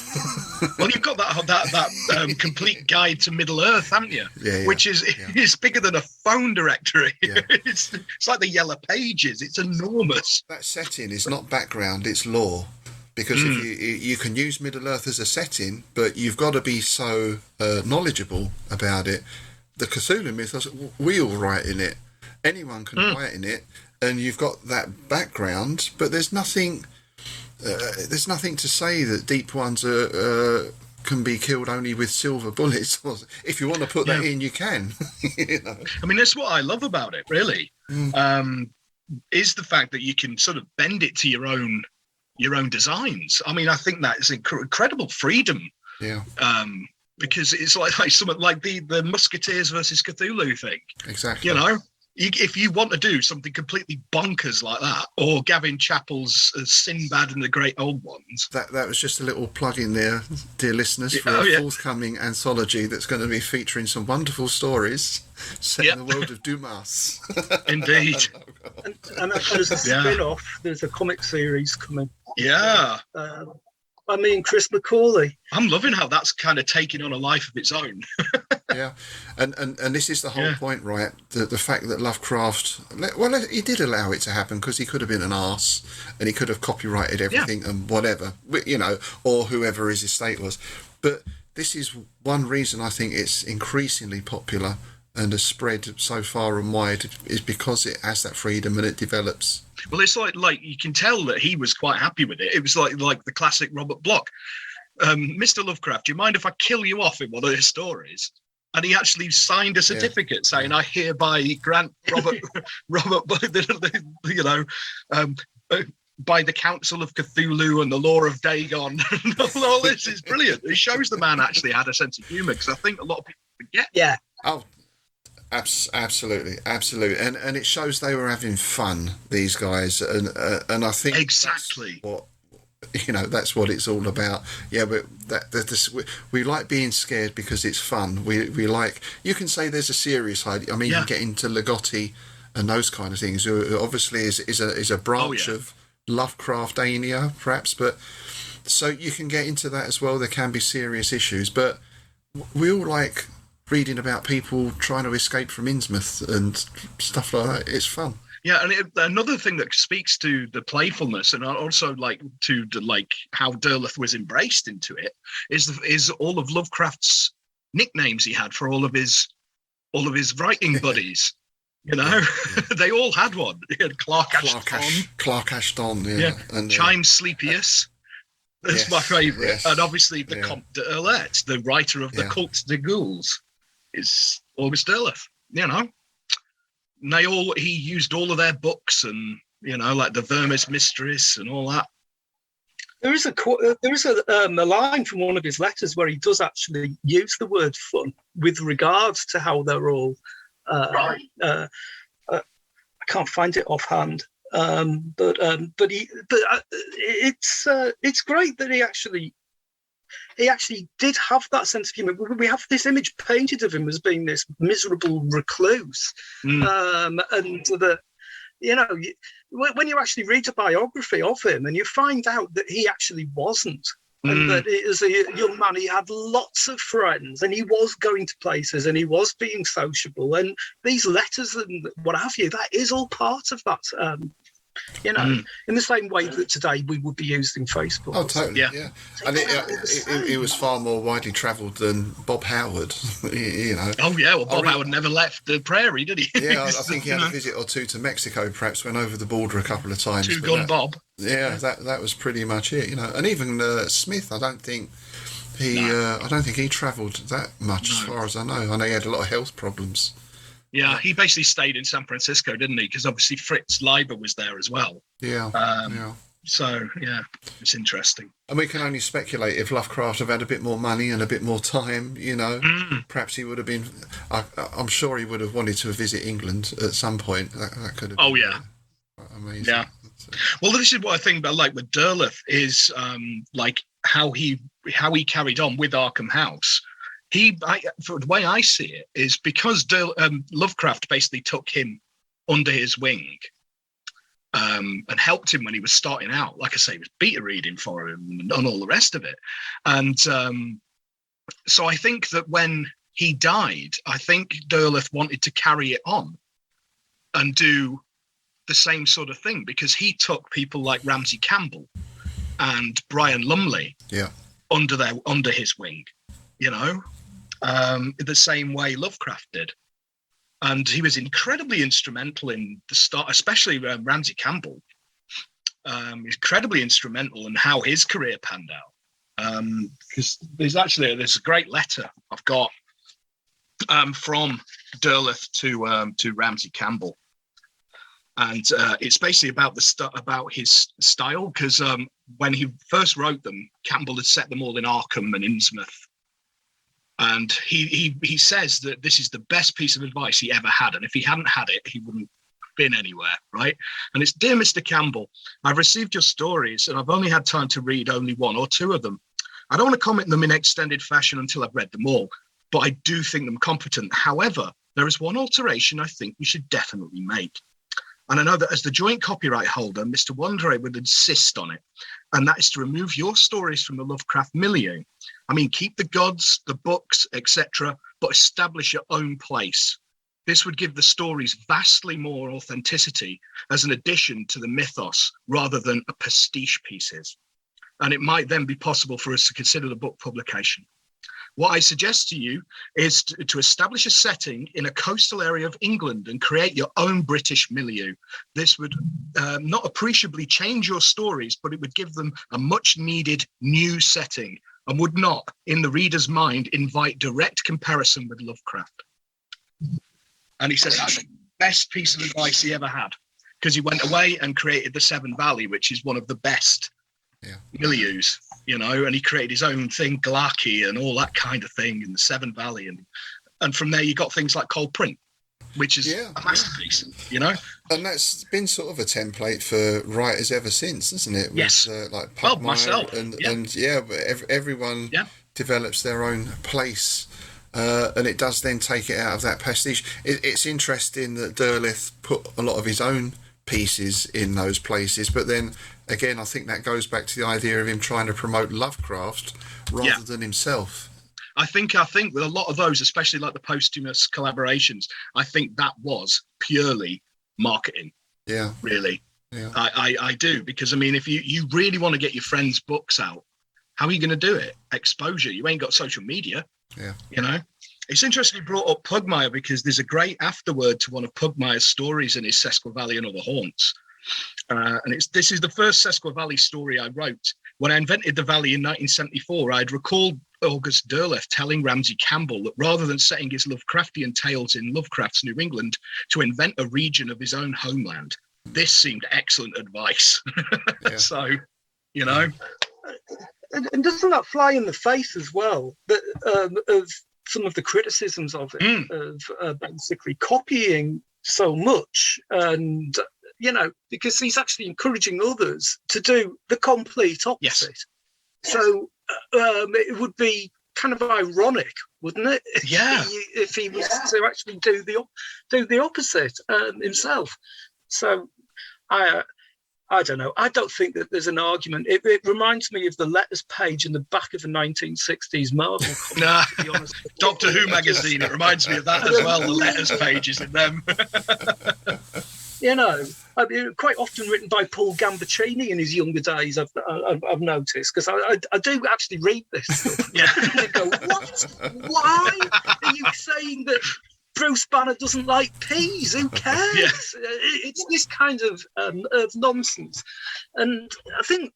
Well, you've got that complete guide to Middle Earth, haven't you? Which is bigger than a phone directory. It's like the Yellow Pages. It's enormous. That setting is not background, it's lore. Because if you can use Middle Earth as a setting, but you've got to be so knowledgeable about it. The Cthulhu mythos, we all write in it. Anyone can write in it, and you've got that background. But there's nothing. There's nothing to say that deep ones can be killed only with silver bullets. If you want to put that in, you can. You know? I mean, that's what I love about it. Really, is the fact that you can sort of bend it to your own designs. I mean, I think that is incredible freedom. Yeah. Because it's like something like the Musketeers versus Cthulhu thing. Exactly. You know, if you want to do something completely bonkers like that, or Gavin Chappell's Sinbad and the Great Old Ones. That was just a little plug in there, dear listeners, for a forthcoming anthology that's going to be featuring some wonderful stories set in the world of Dumas. Indeed. and there's a spin-off. There's a comic series coming. Yeah. I mean, Chris McCauley. I'm loving how that's kind of taking on a life of its own. Yeah, and this is the whole point, right? The fact that Lovecraft, well, he did allow it to happen because he could have been an arse and he could have copyrighted everything and whatever, you know, or whoever his estate was. But this is one reason I think it's increasingly popular and has spread so far and wide is because it has that freedom and it develops. Well, it's like you can tell that he was quite happy with it. It was like the classic Robert Bloch. Mr. Lovecraft, do you mind if I kill you off in one of his stories? And he actually signed a certificate saying, I hereby grant Robert, you know, by the Council of Cthulhu and the Law of Dagon. All this is brilliant. It shows the man actually had a sense of humour, because I think a lot of people forget. Yeah. Oh, absolutely, and it shows they were having fun, these guys, and I think exactly what, you know, that's what it's all about. Yeah, but we like being scared because it's fun. We like, you can say there's a serious side. I mean, you get into Ligotti and those kind of things, who obviously is a branch of Lovecraftania, perhaps, but so you can get into that as well. There can be serious issues, but we all like reading about people trying to escape from Innsmouth and stuff like that. It's fun. Yeah, and another thing that speaks to the playfulness, and also like to how Derleth was embraced into it, is all of Lovecraft's nicknames he had for all of his writing buddies. You know, they all had one. He had Clark Ashton, and Chimes Sleepius. That's my favourite. Yes. And obviously the Comte de Derleth, the writer of the Cult de Ghouls, is August Derleth. You know, and he used all of their books, and you know, like the Vermis Mysteries and all that. There is a line from one of his letters where he does actually use the word fun with regards to how they're all. I can't find it offhand, but it's great that he actually did have that sense of humour. We have this image painted of him as being this miserable recluse, and that, you know, when you actually read a biography of him and you find out that he actually wasn't. And that as a young man, he had lots of friends and he was going to places and he was being sociable. And these letters and what have you, that is all part of that You know, in the same way that today we would be using Facebook. Oh, totally, yeah. And it was far more widely travelled than Bob Howard, you know. Oh, yeah, well, Bob Howard never left the prairie, did he? Yeah, I think he had a visit or two to Mexico, perhaps went over the border a couple of times. Two-gun Bob. Yeah, that was pretty much it, you know. And even Smith, I don't think he travelled that much, as far as I know. I know he had a lot of health problems. Yeah, he basically stayed in San Francisco, didn't he? Because obviously Fritz Leiber was there as well. Yeah, So, yeah, it's interesting. And we can only speculate if Lovecraft have had a bit more money and a bit more time, you know. Perhaps he would have been... I'm sure he would have wanted to visit England at some point. That could have been amazing. Yeah. Well, this is what I think about, like, with Derleth is, like, how he carried on with Arkham House. For the way I see it, is because Lovecraft basically took him under his wing and helped him when he was starting out. Like I say, he was beta reading for him and all the rest of it. And so I think that when he died, I think Derleth wanted to carry it on and do the same sort of thing, because he took people like Ramsey Campbell and Brian Lumley under his wing, you know. The same way Lovecraft did. And he was incredibly instrumental in the start, especially Ramsey Campbell. Incredibly instrumental in how his career panned out. Because there's a great letter I've got from Derleth to Ramsey Campbell. And it's basically about his style, because when he first wrote them, Campbell had set them all in Arkham and Innsmouth. And he says that this is the best piece of advice he ever had. And if he hadn't had it, he wouldn't have been anywhere, right? And it's, "Dear Mr. Campbell, I've received your stories and I've only had time to read only one or two of them. I don't want to comment them in extended fashion until I've read them all, but I do think them competent. However, there is one alteration I think we should definitely make. And I know that as the joint copyright holder, Mr. Wandre would insist on it. And that is to remove your stories from the Lovecraft milieu. I mean, keep the gods, the books, etc., but establish your own place. This would give the stories vastly more authenticity as an addition to the mythos rather than a pastiche pieces. And it might then be possible for us to consider the book publication. What I suggest to you is to establish a setting in a coastal area of England and create your own British milieu. This would not appreciably change your stories, but it would give them a much needed new setting and would not, in the reader's mind, invite direct comparison with Lovecraft." And he said that's the best piece of advice he ever had, because he went away and created the Seven Valley, which is one of the best milieus, you know, and he created his own thing, Glarkey and all that kind of thing in the Seven Valley. And from there you got things like Cold Print, which is a masterpiece, you know. And that's been sort of a template for writers ever since, isn't it? Yes. Like Pugmire myself. Everyone develops their own place, and it does then take it out of that pastiche. It's interesting that Derleth put a lot of his own pieces in those places, but then again I think that goes back to the idea of him trying to promote Lovecraft rather than himself. I think with a lot of those, especially like the posthumous collaborations, I think that was purely marketing. Yeah, really. Yeah, I do, because I mean, if you really want to get your friends' books out, how are you going to do it? Exposure. You ain't got social media. Yeah, you know. It's interesting you brought up Pugmire, because there's a great afterword to one of Pugmire's stories in his Sesqua Valley and Other Haunts. And this is the first Sesqua Valley story I wrote. When I invented the valley in 1974, I'd recalled August Derleth telling Ramsey Campbell that rather than setting his Lovecraftian tales in Lovecraft's New England, to invent a region of his own homeland. This seemed excellent advice. So, you know. And doesn't that fly in the face as well, that of some of the criticisms of it, of basically copying so much, and you know, because he's actually encouraging others to do the complete opposite. So it would be kind of ironic, wouldn't it? If he was to actually do the opposite himself. So I don't know. I don't think that there's an argument. It reminds me of the letters page in the back of a 1960s Marvel comic, to be honest. Doctor Who magazine. It reminds me of that as well. The letters pages in them. You know, I mean, quite often written by Paul Gambaccini in his younger days. I've noticed, because I do actually read this stuff. Yeah. And go, what? Why are you saying that Bruce Banner doesn't like peas? Who cares? Yeah. It's this kind of nonsense, and I think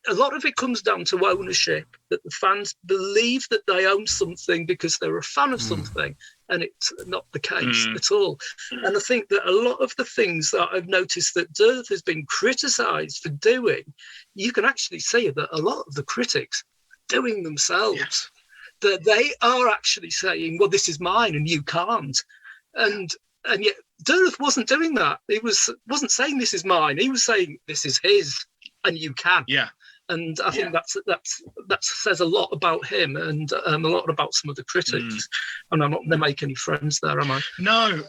a lot of it comes down to ownership, that the fans believe that they own something because they're a fan of something, and it's not the case at all. And I think that a lot of the things that I've noticed that Derleth has been criticised for doing, you can actually see that a lot of the critics are doing themselves. Yes. That they are actually saying, well, this is mine and you can't. And yet Derleth wasn't doing that. He wasn't saying this is mine. He was saying this is his and you can. Yeah. And I think that says a lot about him, and a lot about some of the critics. And I'm not going to make any friends there, am I? No.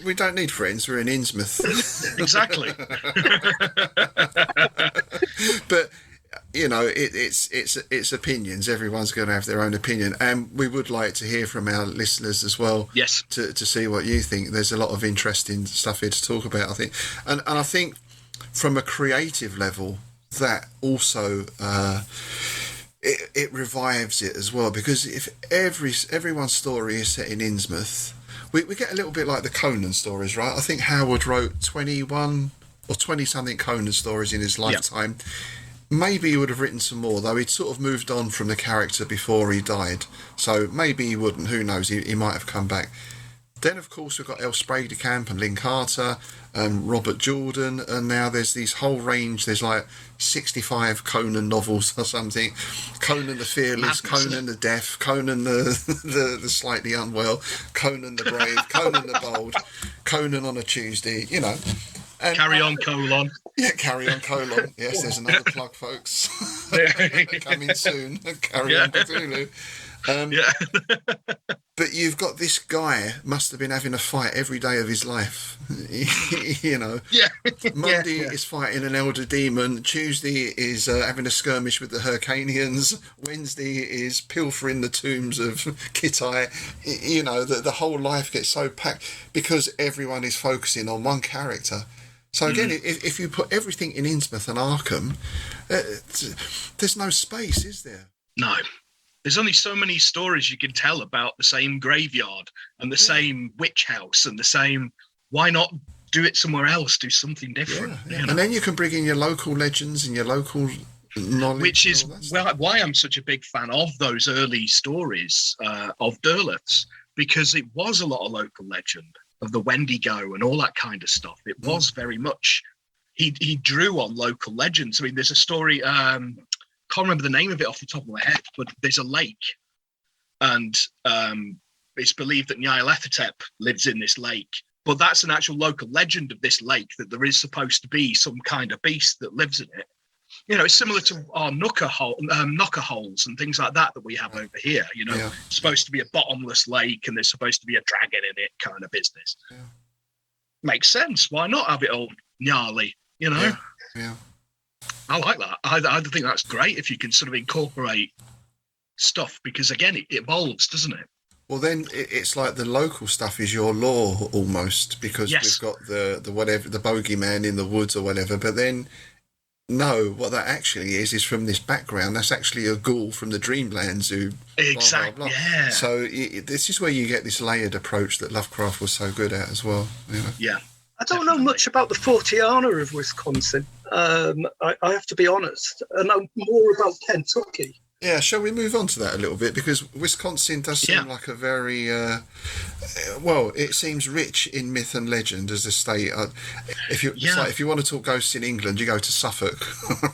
We don't need friends. We're in Innsmouth. Exactly. But you know, it's opinions. Everyone's going to have their own opinion, and we would like to hear from our listeners as well. Yes. To see what you think. There's a lot of interesting stuff here to talk about, I think, and I think from a creative level, that also it revives it as well, because if everyone's story is set in Innsmouth, we get a little bit like the Conan stories, right? I think Howard wrote 21 or 20 something Conan stories in his lifetime. Yeah. Maybe he would have written some more, though he'd sort of moved on from the character before he died, so maybe he wouldn't, who knows, he might have come back. Then, of course, we've got El Spray de Camp and Lynn Carter and Robert Jordan, and now there's this whole range. There's like 65 Conan novels or something. Conan the Fearless, Conan the Deaf, Conan the slightly unwell, Conan the Brave, Conan the Bold, Conan on a Tuesday, you know. And, Carry on, colon. Yeah, Carry on, colon. Yes, there's another plug, folks. Coming soon. Carry on, Cthulhu. But you've got this guy must have been having a fight every day of his life. You know. Yeah. Monday is fighting an elder demon. Tuesday is having a skirmish with the Hyrcanians. Wednesday is pilfering the tombs of Kittai. You know, the whole life gets so packed because everyone is focusing on one character. So again, if you put everything in Innsmouth and Arkham, there's no space, is there? No. There's only so many stories you can tell about the same graveyard and the same witch house and the same. Why not do it somewhere else? Do something different. Yeah. You know? And then you can bring in your local legends and your local knowledge. Which is why I'm such a big fan of those early stories of Derleth's, because it was a lot of local legend of the Wendigo and all that kind of stuff. It was very much. He drew on local legends. I mean, there's a story. Can't remember the name of it off the top of my head, but there's a lake, and it's believed that Nyarlathotep lives in this lake. But that's an actual local legend of this lake, that there is supposed to be some kind of beast that lives in it. You know, it's similar to our knocker holes and things like that we have over here. You know, it's supposed to be a bottomless lake, and there's supposed to be a dragon in it, kind of business. Yeah. Makes sense. Why not have it all gnarly? You know. Yeah. I like that. I think that's great if you can sort of incorporate stuff, because again, it evolves, doesn't it? Well, then it's like the local stuff is your lore almost, because we've got the whatever, the bogeyman in the woods or whatever. But then, no, what that actually is from this background. That's actually a ghoul from the Dreamlands who. Exactly. Blah, blah, blah. Yeah. So this is where you get this layered approach that Lovecraft was so good at as well. You know? Yeah. I don't know much about the Fortiana of Wisconsin. I have to be honest. I know more about Kentucky. Yeah, shall we move on to that a little bit? Because Wisconsin does seem like a very, it seems rich in myth and legend as a state. If you want to talk ghosts in England, you go to Suffolk.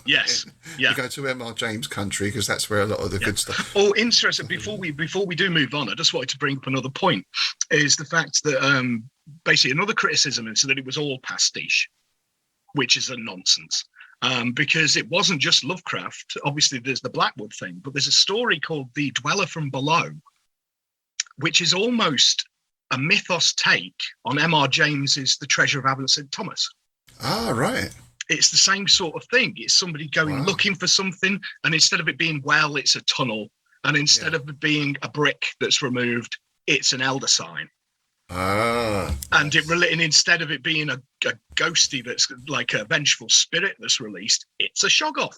Yes. Yeah. You go to M.R. James country, because that's where a lot of the good stuff. Oh, interesting. Before we do move on, I just wanted to bring up another point, is the fact that basically another criticism is that it was all pastiche, which is a nonsense. Because it wasn't just Lovecraft. Obviously, there's the Blackwood thing, but there's a story called The Dweller from Below, which is almost a mythos take on M.R. James's The Treasure of Abbot St. Thomas. Ah, right. It's the same sort of thing. It's somebody going looking for something, and instead of it being it's a tunnel, and instead of it being a brick that's removed, it's an elder sign. And and instead of it being a ghosty that's like a vengeful spirit that's released, it's a shoggoth.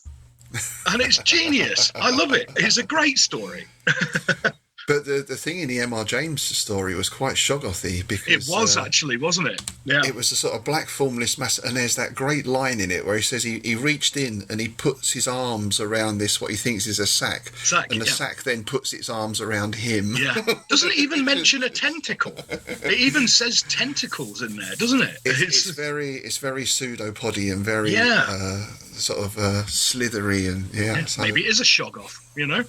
And it's genius. I love it. It's a great story. But the thing in the M.R. James story was quite shoggothy because... It was actually, wasn't it? Yeah. It was a sort of black formless mass, and there's that great line in it where he says he reached in and he puts his arms around this, what he thinks is a sack, and the sack then puts its arms around him. Yeah. Doesn't it even mention a tentacle? It even says tentacles in there, doesn't it? It's very pseudopody and very sort of slithery, and so. Maybe it is a shoggoth, you know?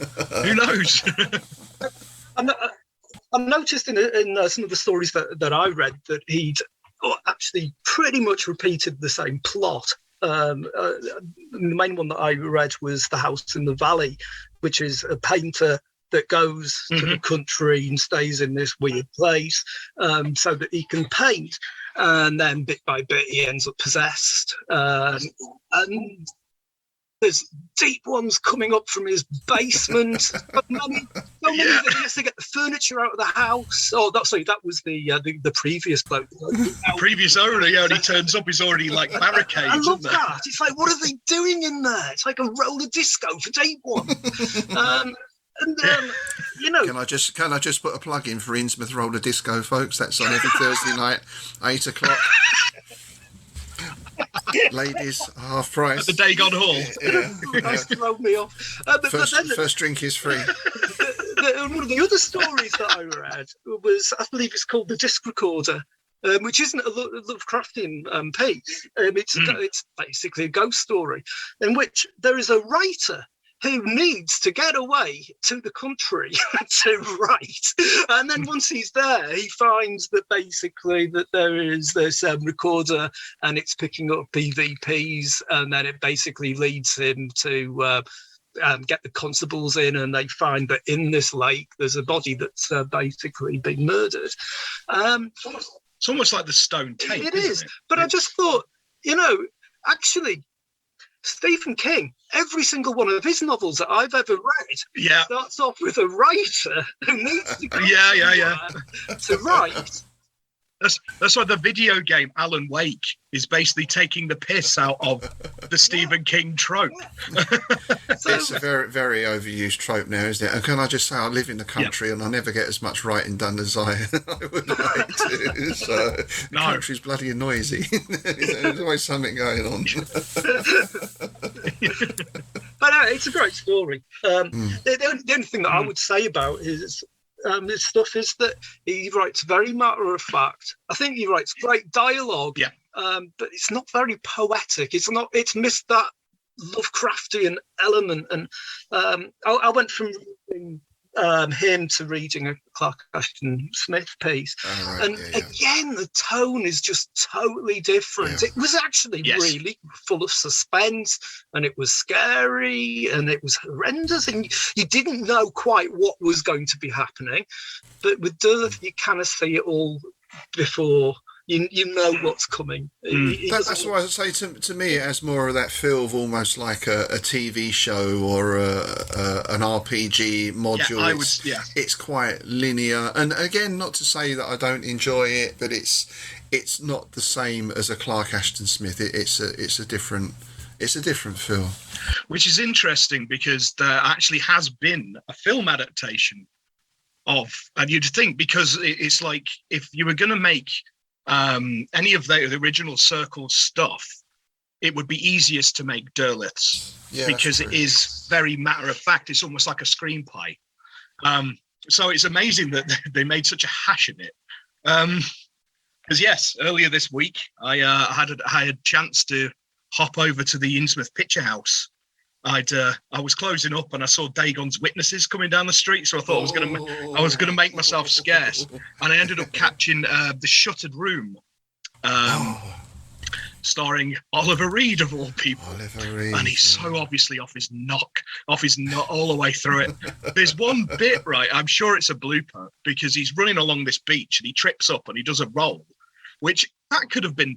Who knows? I noticed in some of the stories that I read that he'd actually pretty much repeated the same plot. The main one that I read was The House in the Valley, which is a painter that goes to the country and stays in this weird place so that he can paint. And then bit by bit, he ends up possessed. And there's deep ones coming up from his basement. So many that he has to get the furniture out of the house. That was the previous bloke. The previous owner, and he turns up, he's already like barricades. I love that. It's like, what are they doing in there? It's like a roller disco for deep one. You know, can I just put a plug in for Innsmouth Roller Disco, folks? That's on every Thursday night, 8 o'clock. Ladies, half price at the Dagon Hall. That's thrown me off. First drink is free. One of the other stories that I read was, I believe it's called The Disc Recorder, which isn't a Lovecraftian piece. It's basically a ghost story in which there is a writer who needs to get away to the country to write. And then once he's there, he finds that basically that there is this recorder and it's picking up PVPs, and then it basically leads him to get the constables in, and they find that in this lake there's a body that's basically been murdered. It's almost like the stone tape. It is. But I just thought, actually, Stephen King, every single one of his novels that I've ever read starts off with a writer who needs to go to write. That's why the video game Alan Wake is basically taking the piss out of the Stephen King trope. It's a very, very overused trope now, isn't it? And can I just say, I live in the country and I never get as much writing done as I would like to. So the country's bloody noisy. There's always something going on. But it's a great story. The only thing that I would say about his stuff is that he writes very matter of fact. I think he writes great dialogue, but it's not very poetic. It's missed that Lovecraftian element. And I went from reading him to reading a Clark Ashton Smith piece, again the tone is just totally different. It was actually really full of suspense, and it was scary, and it was horrendous, and you didn't know quite what was going to be happening. But with Derleth, you kind of see it all before you know what's coming. That's why I say to me it has more of that feel of almost like a TV show or an RPG module. It's quite linear, and again, not to say that I don't enjoy it, but it's not the same as a Clark Ashton Smith. It's a different feel. Which is interesting because there actually has been a film adaptation of, and you'd think, because it's like if you were going to make any of the original Circle stuff, it would be easiest to make Derleth's because it is very matter of fact. It's almost like a screenplay. So it's amazing that they made such a hash in it. Because earlier this week I had a chance to hop over to the Innsmouth Picture House. I was closing up and I saw Dagon's Witnesses coming down the street, so I thought I was gonna make myself scarce, and I ended up catching the Shuttered Room, starring Oliver Reed of all people. Oliver Reed, and he's so obviously off his nut all the way through it. There's one bit, right? I'm sure it's a blooper, because he's running along this beach and he trips up and he does a roll, which that could have been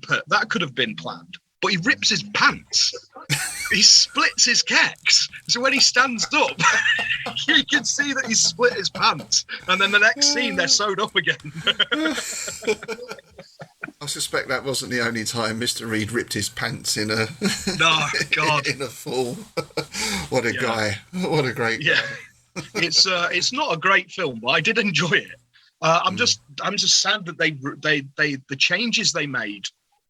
planned. But he rips his pants. He splits his kecks. So when he stands up, you You can see that he's split his pants, and then the next scene they're sewed up again. I suspect that wasn't the only time Mr. Reed ripped his pants in a God, in a fall. What a guy! What a great guy. It's not a great film, but I did enjoy it. I'm just sad that the changes they made.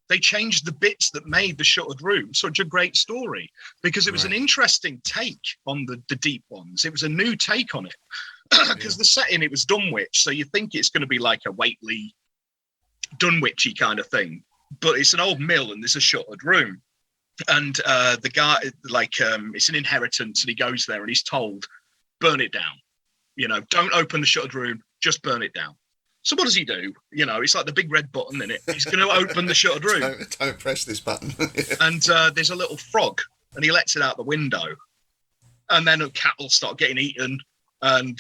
They changed the bits that made the Shuttered Room such a great story, because it was an interesting take on the deep ones. It was a new take on it, because the setting, it was Dunwich, so you think it's going to be like a Whately, Dunwichy kind of thing, but it's an old mill and there's a Shuttered Room, and the guy, it's an inheritance, and he goes there and he's told, burn it down. Don't open the Shuttered Room, just burn it down. So what does he do? It's like the big red button in it. He's going to open the Shuttered Room. Don't press this button. And there's a little frog, and he lets it out the window. And then a cat will start getting eaten, and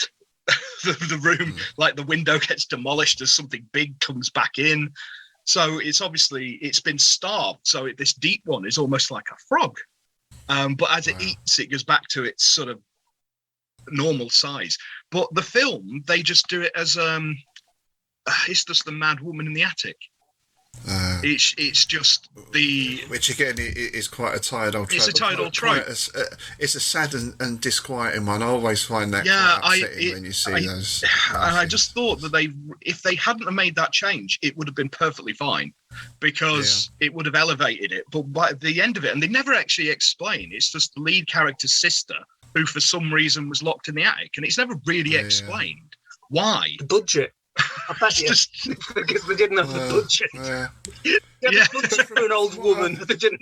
the room, like the window gets demolished as something big comes back in. So it's been starved. So this deep one is almost like a frog. But as it eats, it goes back to its sort of normal size. But the film, they just do it as it's just the mad woman in the attic. It's just which again is quite a tired old trope. It's a tired old trope. It's a sad and disquieting one. I always find that quite upsetting when you see those. And I just thought that if they hadn't have made that change, it would have been perfectly fine, because it would have elevated it. But by the end of it, and they never actually explain, it's just the lead character's sister who for some reason was locked in the attic, and it's never really explained why. The budget. I bet just because they didn't have the budget. Budget for an old woman. They didn't.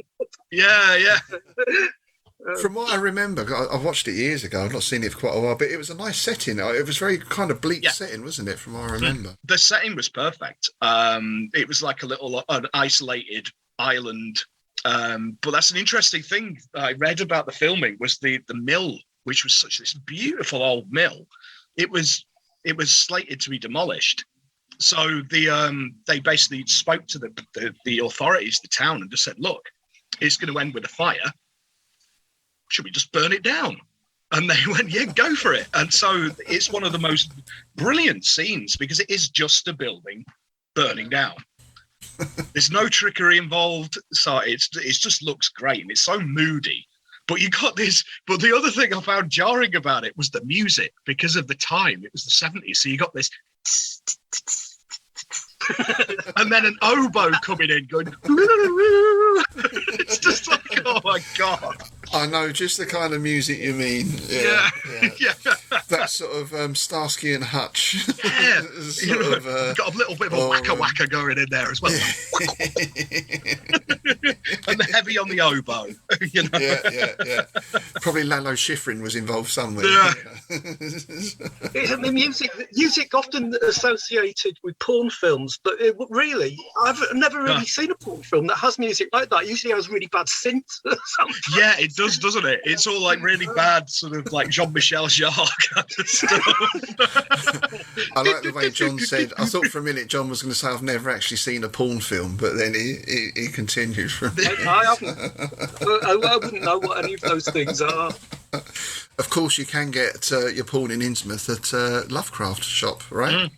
From what I remember, I watched it years ago. I've not seen it for quite a while, but it was a nice setting. It was very kind of bleak setting, wasn't it? From what I remember, the setting was perfect. It was like an isolated island. But that's an interesting thing I read about the filming, was the mill, which was such this beautiful old mill. It was slated to be demolished. So they basically spoke to the authorities, the town, and just said, look, it's going to end with a fire. Should we just burn it down? And they went, yeah, go for it. And so it's one of the most brilliant scenes, because it is just a building burning down. There's no trickery involved. So it just looks great, and it's so moody. But you got this. But the other thing I found jarring about it was the music, because of the time. It was the 70s. So you got this. And then an oboe coming in going. It's just like, oh my God. I know just the kind of music you mean. Yeah. That sort of Starsky and Hutch. Yeah. Got a little bit of a wacka going in there as well. And the heavy on the oboe. Yeah. Probably Lalo Schifrin was involved somewhere. Yeah. The music often associated with porn films, but really, I've never really seen a porn film that has music like that. Usually has really bad synth. Yeah, it does, doesn't it? It's all like really bad, sort of like Jean-Michel Jarre kind of stuff. I like the way John said, I thought for a minute John was going to say, I've never actually seen a porn film, but then he continued from there. I haven't. I wouldn't know what any of those things are. Of course, you can get your porn in Innsmouth at Lovecraft shop, right?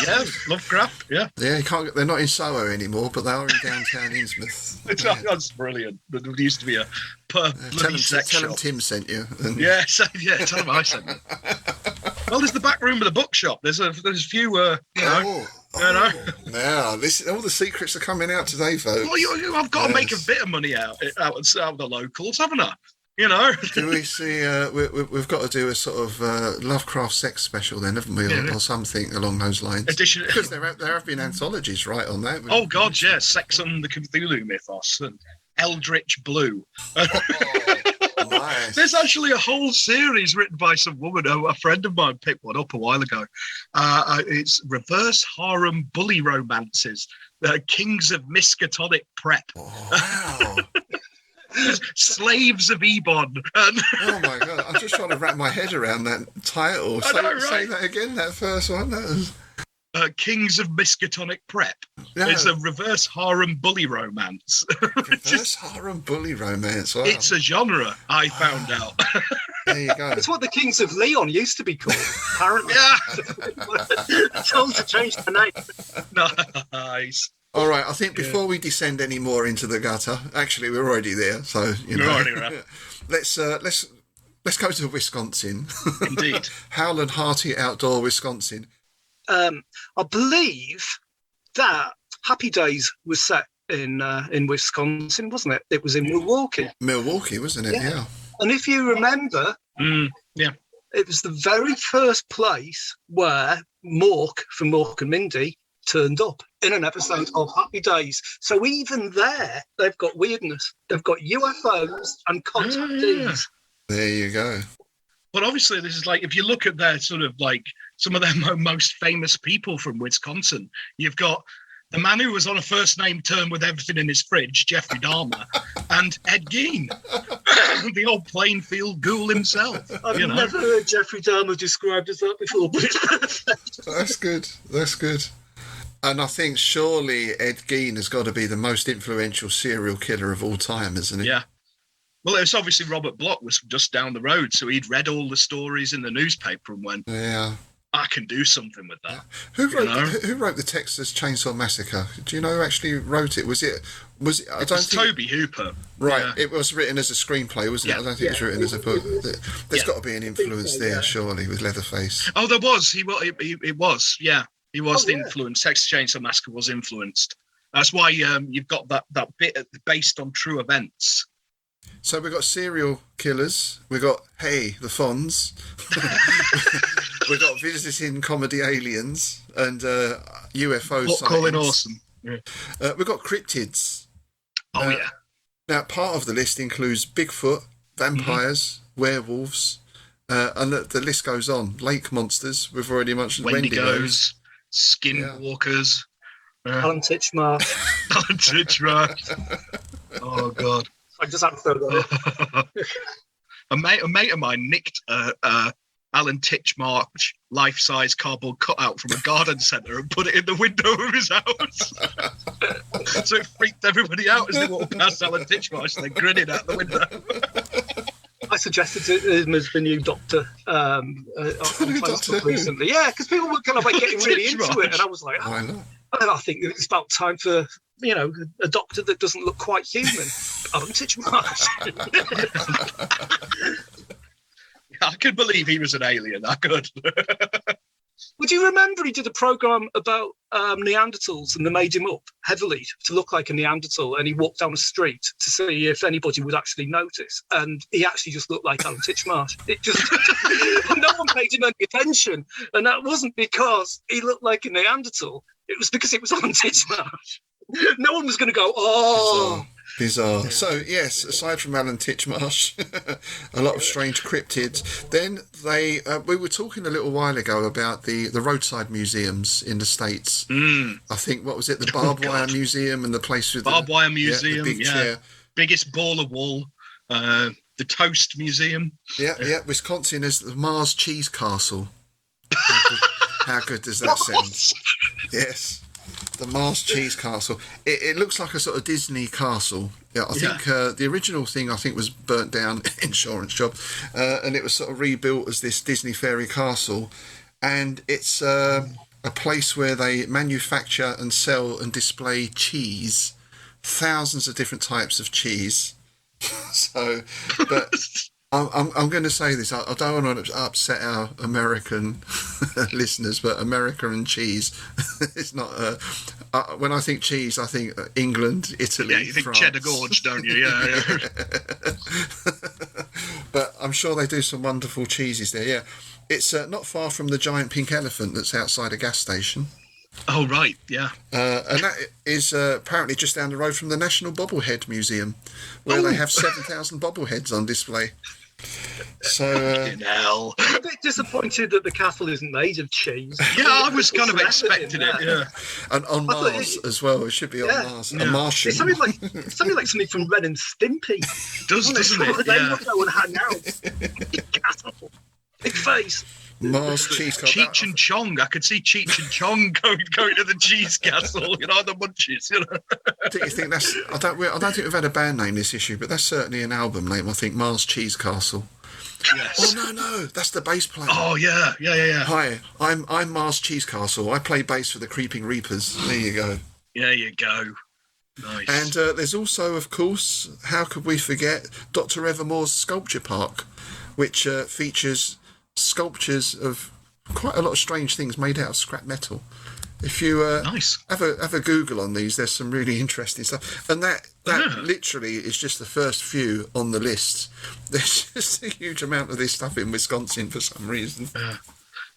Yeah, Lovecraft, yeah. Yeah, they're not in Soho anymore, but they are in downtown Innsmouth. That's brilliant. There used to be a bloody sex shop. Tell them Tim sent you. Yeah, tell them I sent them. Well, there's the back room of the bookshop. There's a few, Now, all the secrets are coming out today, folks. Well, I've got to make a bit of money out of the locals, haven't I? You know. Do we see? We've got to do a sort of Lovecraft sex special then, haven't we, or something along those lines? Because there have been anthologies, right, on that. Oh God, yeah, Sex and the Cthulhu Mythos and Eldritch Blue. Nice. There's actually a whole series written by some woman. A friend of mine picked one up a while ago. It's reverse harem bully romances, kings of miskatonic prep. Oh, wow. Slaves of Ebon. Oh my God! I'm just trying to wrap my head around that title. Say that again. That first one. That was... Kings of Miskatonic Prep. No. It's a reverse harem bully romance. Reverse harem bully romance. Wow. It's a genre, I found out. There you go. It's what the Kings of Leon used to be called, apparently. Yeah. Told to change the name. Nice. All right, I think before we descend any more into the gutter, actually we're already there, so We're already there. let's go to Wisconsin. Indeed. Howland Hearty Outdoor Wisconsin. I believe that Happy Days was set in Wisconsin, wasn't it? It was in Milwaukee. Milwaukee, wasn't it? Yeah. And if you remember, Yeah. it was the very first place where Mork from Mork and Mindy turned up in an episode of Happy Days. So even there, they've got weirdness. They've got UFOs and contactees. There you go. But obviously, this is like, if you look at their sort of like some of their most famous people from Wisconsin, you've got the man who was on a first name term with everything in his fridge, Jeffrey Dahmer, and Ed Gein, the old Plainfield ghoul himself. I've never heard Jeffrey Dahmer described as that before, but it's perfect. That's good. That's good. And I think surely Ed Gein has got to be the most influential serial killer of all time, isn't he? Yeah. Well, it's obviously Robert Bloch was just down the road, so he'd read all the stories in the newspaper and went, Yeah. I can do something with that. Who wrote the Texas Chainsaw Massacre? Do you know who actually wrote it? Was it? I don't think Toby Hooper. Right, Yeah. it was written as a screenplay, wasn't it? I don't think it was written as a book. There's got to be an influence there, surely, with Leatherface. Oh, there was. It was. Yeah, he was yeah. influenced. Texas Chainsaw Massacre was influenced. That's why you've got that bit based on true events. So we've got serial killers. We've got the Fonz. We've got visiting comedy aliens and UFO sightings. Calling awesome. Yeah. We've got cryptids. Oh yeah. Now, part of the list includes Bigfoot, vampires, werewolves, and the list goes on. Lake monsters, we've already mentioned. Wendigos, skinwalkers. Alan Titchmarsh. Alan Titchmarsh. Oh, God. I just had to throw that in. A mate of mine nicked Alan Titchmarsh life-size cardboard cutout from a garden centre and put it in the window of his house. So it freaked everybody out as they walked past Alan Titchmarsh. They're grinning out the window. I suggested to him as the new doctor on Facebook recently. Yeah, because people were kind of like getting really into it, and I was like, I know. I think it's about time for a doctor that doesn't look quite human. Alan Titchmarsh. I could believe he was an alien. I could. Would you remember he did a program about Neanderthals, and they made him up heavily to look like a Neanderthal, and he walked down the street to see if anybody would actually notice, and he actually just looked like Alan Titchmarsh. It just no one paid him any attention, and that wasn't because he looked like a Neanderthal. It was because it was Alan Titchmarsh. No one was going to go, oh. Bizarre. So, yes, aside from Alan Titchmarsh, a lot of strange cryptids. Then we were talking a little while ago about the roadside museums in the States. I think, what was it, the Barbed Wire Museum and the place with Barbed Wire Museum, the big chair. Biggest ball of wool, the Toast Museum. Yeah, Wisconsin is the Mars Cheese Castle. How good does that sound? Yes. The Mars Cheese Castle. It looks like a sort of Disney castle. Yeah, I think the original thing was burnt down, insurance job, and it was sort of rebuilt as this Disney fairy castle. And it's a place where they manufacture and sell and display cheese, thousands of different types of cheese. So, but I'm going to say this. I don't want to upset our American listeners, but America and cheese, it's not. When I think cheese, I think England, Italy, Yeah, you think France. Cheddar Gorge, don't you? Yeah. But I'm sure they do some wonderful cheeses there. Yeah, it's not far from the giant pink elephant that's outside a gas station. Oh, right, yeah. And that is apparently just down the road from the National Bobblehead Museum, where they have 7,000 bobbleheads on display. So, Hell. I'm a bit disappointed that the castle isn't made of cheese. Yeah, I was kind of expecting it, yeah. and on Mars as well. It should be on Mars. Yeah. A Martian. It's something like something from Ren and Stimpy. Doesn't it? They Yeah. would go and hang out. Castle. Big face. Mars cheese castle. Cheech and Chong. I could see Cheech and Chong going to the cheese castle, the munchies, Do you think I don't think we've had a band name this issue, but that's certainly an album name. I think Mars Cheese Castle. Yes. Oh no, that's the bass player. Oh yeah. Hi, I'm Mars Cheesecastle. I play bass for the Creeping Reapers. There you go. There you go. Nice. And there's also, of course, how could we forget Dr. Evermore's Sculpture Park, which features sculptures of quite a lot of strange things made out of scrap metal. If you nice. have a Google on these, there's some really interesting stuff. And that literally is just the first few on the list. There's just a huge amount of this stuff in Wisconsin for some reason.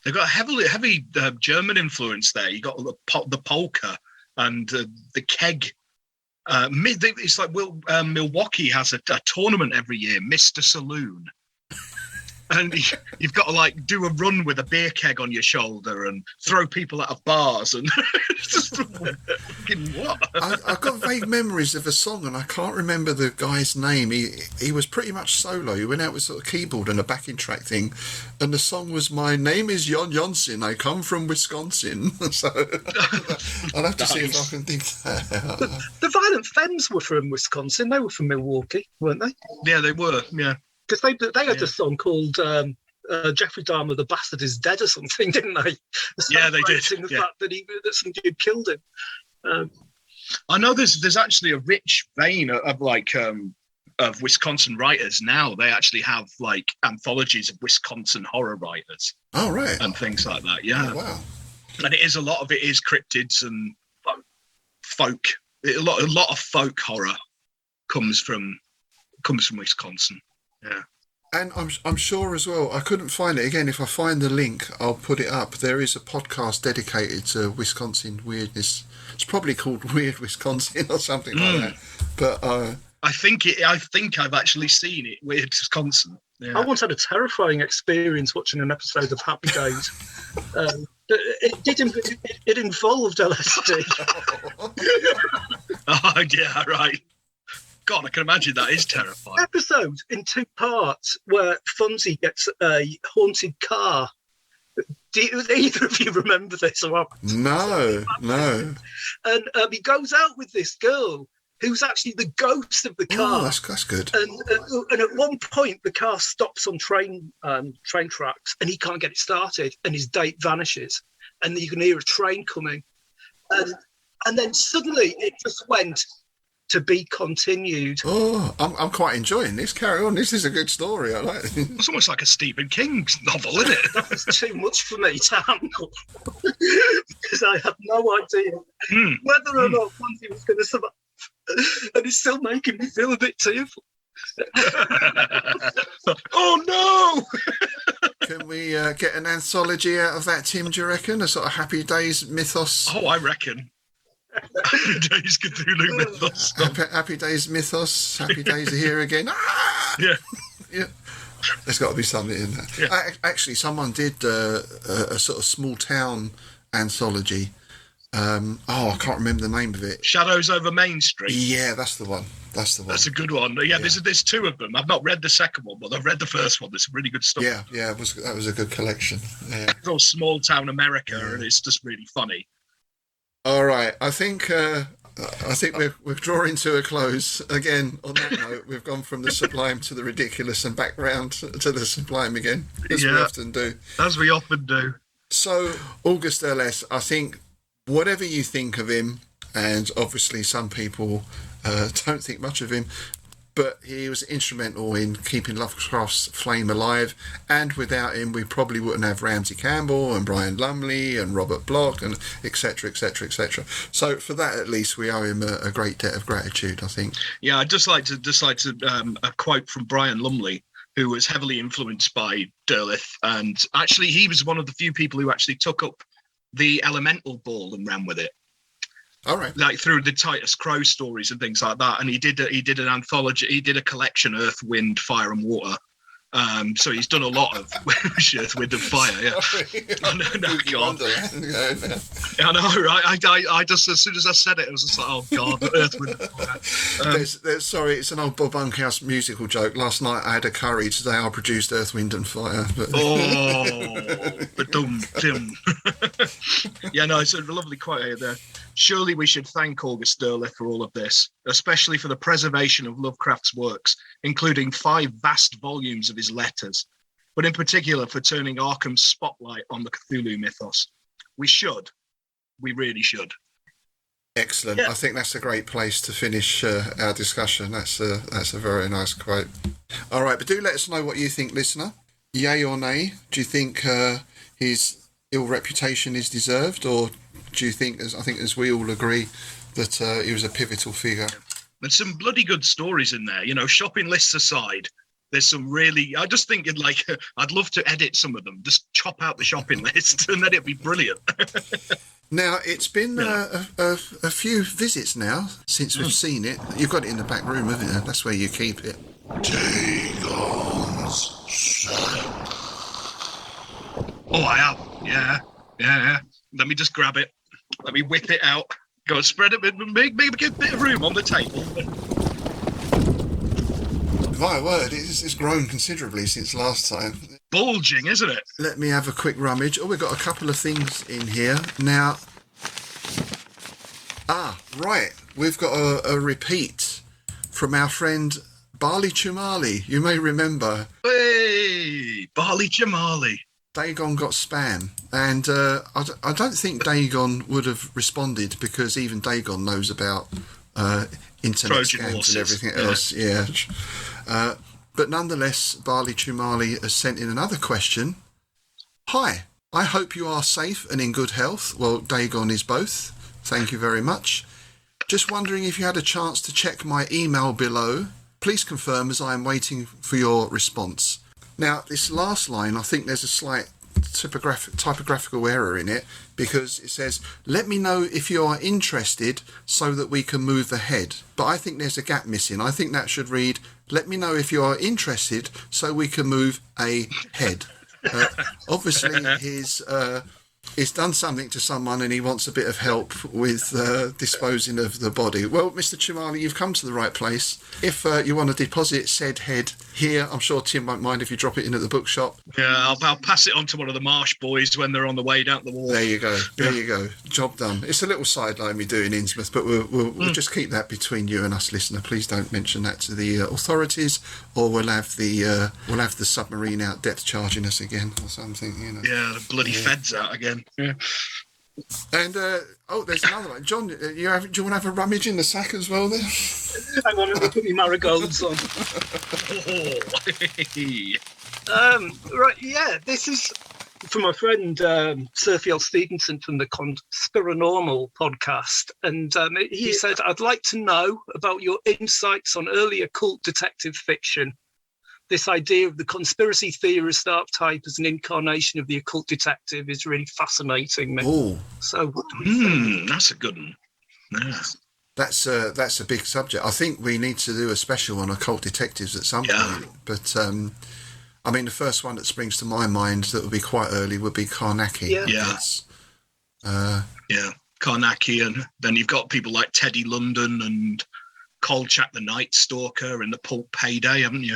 They've got heavy German influence there. You got the polka and the keg. It's like Milwaukee has a tournament every year, Mr. Saloon. And you've got to like do a run with a beer keg on your shoulder and throw people out of bars and just fucking what? I've got vague memories of a song and I can't remember the guy's name. He was pretty much solo. He went out with sort of keyboard and a backing track thing, and the song was "My name is Jon Jonson. I come from Wisconsin." So I'll have to see if I can think that. The Violent Femmes were from Wisconsin. They were from Milwaukee, weren't they? Yeah, they were. Yeah. Because they had a song called Jeffrey Dahmer, the Bastard is Dead or something, didn't they? Yeah, they did. The fact that somebody had killed him. I know there's actually a rich vein of Wisconsin writers now. They actually have like anthologies of Wisconsin horror writers. Oh, right. And things like that, yeah. Oh, wow. And a lot of it is cryptids and folk. A lot of folk horror comes from Wisconsin. Yeah. And I'm sure as well, I couldn't find it. Again, if I find the link, I'll put it up. There is a podcast dedicated to Wisconsin weirdness. It's probably called Weird Wisconsin or something like that. But I think I've actually seen it, Weird Wisconsin. Yeah. I once had a terrifying experience watching an episode of Happy Days. It involved LSD. Oh yeah, right. God, I can imagine that is terrifying. Episode in 2 parts where Fonzie gets a haunted car. Do either of you remember this? Or no. And he goes out with this girl who's actually the ghost of the car. Oh, that's good. And at one point, the car stops on train tracks, and he can't get it started, and his date vanishes, and you can hear a train coming, and then suddenly it just went. To be continued. Oh, I'm quite enjoying this. Carry on. This is a good story. I like it. It's almost like a Stephen King novel, isn't it? That was too much for me to handle because I had no idea whether or not Fonzie was going to survive, and it's still making me feel a bit tearful. Oh no! Can we get an anthology out of that, Tim? Do you reckon a sort of Happy Days mythos? Oh, I reckon. Happy Days Cthulhu mythos. Happy Days mythos. Happy Days are here again. Ah! Yeah. There's got to be something in there. Yeah. Actually, someone did a sort of small town anthology. I can't remember the name of it. Shadows Over Main Street. Yeah, that's the one. That's a good one. Yeah. There's 2 of them. I've not read the second one, but I've read the first one. There's some really good stuff. Yeah. That was a good collection. Yeah. It's all small town America, and it's just really funny. All right, I think we're drawing to a close. Again, on that note, we've gone from the sublime to the ridiculous and back round to the sublime again, as we often do. As we often do. So, August Derleth, I think whatever you think of him, and obviously some people don't think much of him, but he was instrumental in keeping Lovecraft's flame alive, and without him we probably wouldn't have Ramsey Campbell and Brian Lumley and Robert Bloch and etc. So for that at least we owe him a great debt of gratitude, I think. Yeah, I'd just like to a quote from Brian Lumley, who was heavily influenced by Derleth, and actually he was one of the few people who actually took up the elemental ball and ran with it. All right. Like through the Titus Crow stories and things like that, and he did an anthology. He did a collection, Earth, Wind, Fire, and Water. So he's done a lot of Earth, Wind, and Fire. Yeah, I know, right? I just as soon as I said it, I was just like, oh god, Earth, Wind, and Fire. Sorry, it's an old Bob Bunkhouse musical joke. Last night I had a curry. Today I produced Earth, Wind, and Fire. But... Oh, but dum. Yeah, no, it's a lovely quote here there. Surely we should thank August Derleth for all of this, especially for the preservation of Lovecraft's works, including 5 vast volumes of his letters, but in particular for turning Arkham's spotlight on the Cthulhu mythos. We should. We really should. Excellent. Yeah. I think that's a great place to finish our discussion. That's a very nice quote. All right, but do let us know what you think, listener. Yay or nay? Do you think his ill reputation is deserved, or do you think, as we all agree, that he was a pivotal figure? There's some bloody good stories in there. You know, shopping lists aside, there's some really. I just think I'd love to edit some of them. Just chop out the shopping list, and then it'd be brilliant. Now, it's been a few visits now since we've seen it. You've got it in the back room, haven't you? That's where you keep it. Dagon's sack. Oh, I have. Yeah. Let me just grab it. Let me whip it out. Go and spread it. Make a bit of room on the table. My word, it's grown considerably since last time. Bulging, isn't it? Let me have a quick rummage. Oh, we've got a couple of things in here. Now, right. We've got a repeat from our friend Barley Chumali. You may remember. Hey, Barley Chamali. Dagon got spam. And I don't think Dagon would have responded, because even Dagon knows about internet Trojan scams horses. and everything else. Yeah. But nonetheless, Barley Chumali has sent in another question. Hi, I hope you are safe and in good health. Well, Dagon is both. Thank you very much. Just wondering if you had a chance to check my email below. Please confirm, as I am waiting for your response. Now, this last line, I think there's a slight typographical error in it, because it says, let me know if you are interested so that we can move the head. But I think there's a gap missing. I think that should read, let me know if you are interested so we can move a head. Obviously, he's done something to someone and he wants a bit of help with disposing of the body. Well, Mr. Chumali, you've come to the right place. If you want to deposit said head here, I'm sure Tim won't mind if you drop it in at the bookshop. Yeah, I'll pass it on to one of the Marsh boys when they're on the way down the wall. There you go. There you go. Job done. It's a little sideline we do in Innsmouth, but we'll just keep that between you and us, listener. Please don't mention that to the authorities, or we'll have the submarine out depth charging us again or something. You know. Yeah, the bloody feds out again. Yeah. And there's another one. John, do you want to have a rummage in the sack as well there? I want to put my marigolds on. Right, yeah, this is from my friend Sir Field Stevenson from the Conspiranormal podcast. And he said, I'd like to know about your insights on early occult detective fiction. This idea of the conspiracy theorist archetype as an incarnation of the occult detective is really fascinating me. Oh, so what do we think? That's a good one. Yeah. that's a big subject. I think we need to do a special on occult detectives at some point. But I mean, the first one that springs to my mind that would be quite early would be Karnacki. Yeah, Karnacki, and then you've got people like Teddy London and Kolchak the Night Stalker and the Pulp Payday, haven't you?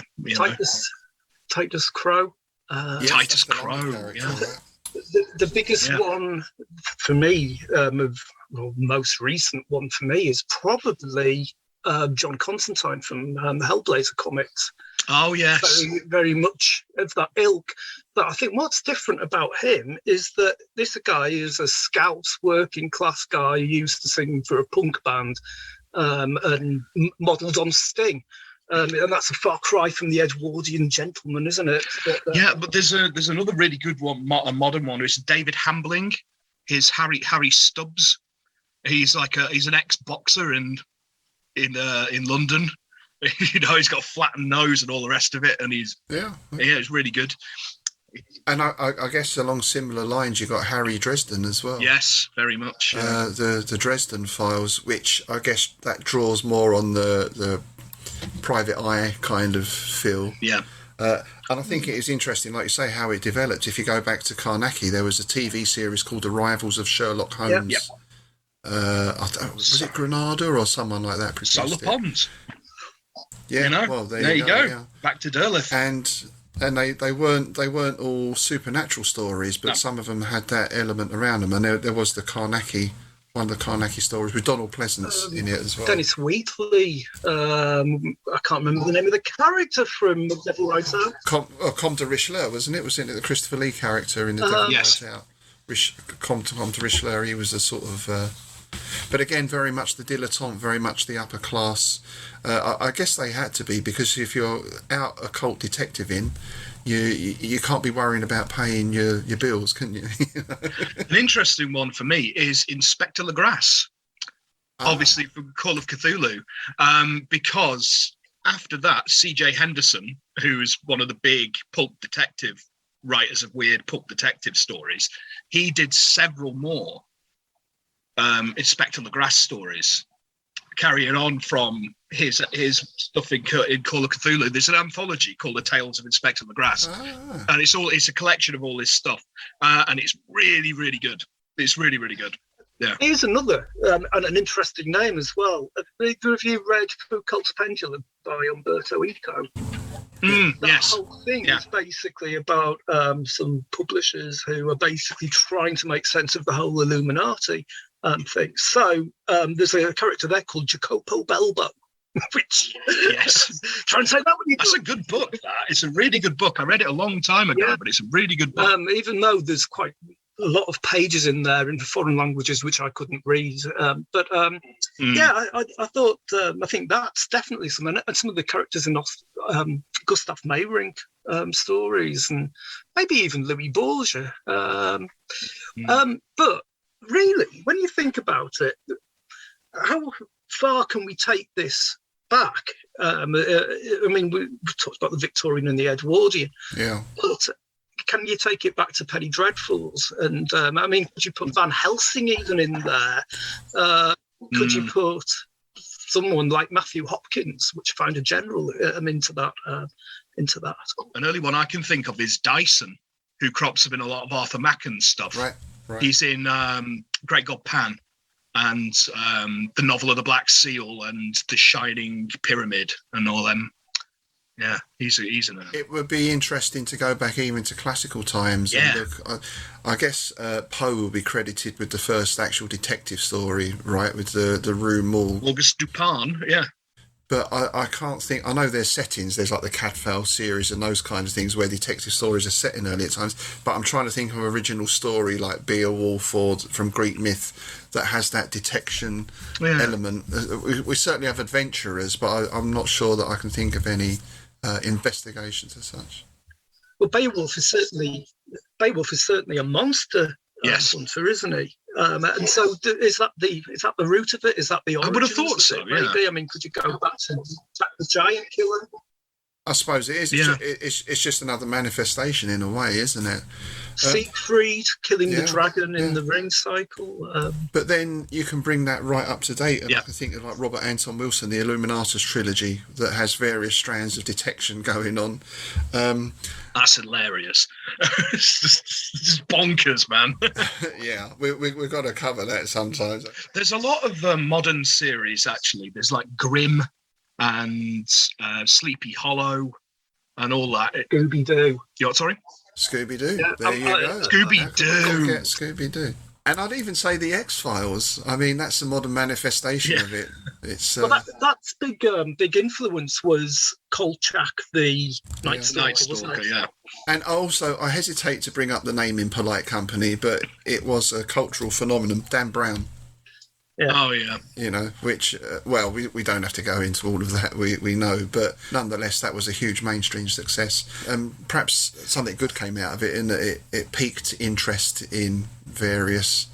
Titus Crow. Titus Crow, yeah. The biggest one for me, most recent one for me, is probably John Constantine from the Hellblazer comics. Oh, yes. Very, very much of that ilk. But I think what's different about him is that this guy is a scout, working class guy who used to sing for a punk band. And modelled on Sting, and that's a far cry from the Edwardian gentleman, isn't it? But there's another really good one, a modern one. It's David Hambling. His Harry Stubbs. He's an ex-boxer in London. You know, he's got a flattened nose and all the rest of it, and it's really good. And I guess along similar lines, you got Harry Dresden as well. Yes, very much. Yeah. The Dresden Files, which I guess that draws more on the private eye kind of feel. Yeah. And I think it is interesting, like you say, how it developed. If you go back to Karnacki, there was a TV series called The Rivals of Sherlock Holmes. Yep. Was it Granada or someone like that produced Solar it? Ponds. Yeah, You know, well, there you go. Yeah. Back to Derleth. And And they weren't all supernatural stories, but some of them had that element around them. And there was the Carnacki, one of the Carnacki stories with Donald Pleasance in it as well. Dennis Wheatley. I can't remember the name of the character from Devil Rides Out. Comte de Richelieu, wasn't it? Wasn't it the Christopher Lee character in the Devil yes. Rides Out? Comte de Richelieu, he was a sort of... but again, very much the dilettante, very much the upper class. I guess they had to be, because if you're out occult detective-ing, you can't be worrying about paying your bills, can you? An interesting one for me is Inspector Legrasse, obviously from Call of Cthulhu, because after that, C.J. Henderson, who's one of the big pulp detective writers of weird pulp detective stories, he did several more Inspector Legrasse stories, carrying on from his stuff in Call of Cthulhu. There's an anthology called The Tales of Inspector Legrasse, and it's a collection of all this stuff, and it's really, really good. It's really, really good. Yeah. Here's another and an interesting name as well. Have either of you read Foucault's Pendulum by Umberto Eco? Yes. Whole thing is basically about some publishers who are basically trying to make sense of the whole Illuminati thing. So there's a character there called Jacopo Belbo, which try and say that when you That's a good book. It's a really good book. I read it a long time ago, but it's a really good book. Even though there's quite a lot of pages in there in foreign languages which I couldn't read, I thought I think that's definitely some of the characters in Gustav Meyrink stories, and maybe even Louis Borges. But really, when you think about it, how far can we take this back? I mean, we talked about the Victorian and the Edwardian. Yeah. But can you take it back to Penny Dreadfuls? And I mean, could you put Van Helsing even in there? Could you put someone like Matthew Hopkins, which found a general, into that? An early one I can think of is Dyson, who crops up in a lot of Arthur Macken's stuff. Right. He's in Great God Pan, and the Novel of the Black Seal, and The Shining Pyramid, and all them. Yeah, he's in it. It would be interesting to go back even to classical times. Yeah. And look, I guess Poe will be credited with the first actual detective story, right, with the Rue Morgue. Auguste Dupin, yeah. But I can't think... I know there's settings. There's like the Cadfael series and those kinds of things where detective stories are set in earlier times. But I'm trying to think of an original story like Beowulf or from Greek myth that has that detection element. We certainly have adventurers, but I'm not sure that I can think of any investigations as such. Well, Beowulf is certainly a monster hunter, isn't he? And so, is that the root of it? Is that the origins? I would have thought so. Maybe. I mean, could you go back to the giant killer? I suppose it is. Yeah. It's just another manifestation in a way, isn't it? Siegfried killing the dragon in the ring cycle. But then you can bring that right up to date, and I can think of like Robert Anton Wilson, the Illuminatus trilogy, that has various strands of detection going on. That's hilarious. It's just bonkers, man. Yeah, we've got to cover that sometimes. There's a lot of modern series, actually. There's like Grimm and Sleepy Hollow and all that. Scooby-Doo. You what, sorry? Scooby-Doo. Yeah, there you go. Scooby-Doo. Get Scooby-Doo. And I'd even say the X-Files. I mean, that's a modern manifestation of it. It's that's big influence was Kolchak, the Night Stalker, yeah. And also, I hesitate to bring up the name in polite company, but it was a cultural phenomenon. Dan Brown. Yeah. Oh, yeah. You know, which, we don't have to go into all of that, we know, but nonetheless, that was a huge mainstream success. Perhaps something good came out of it in that it piqued interest in various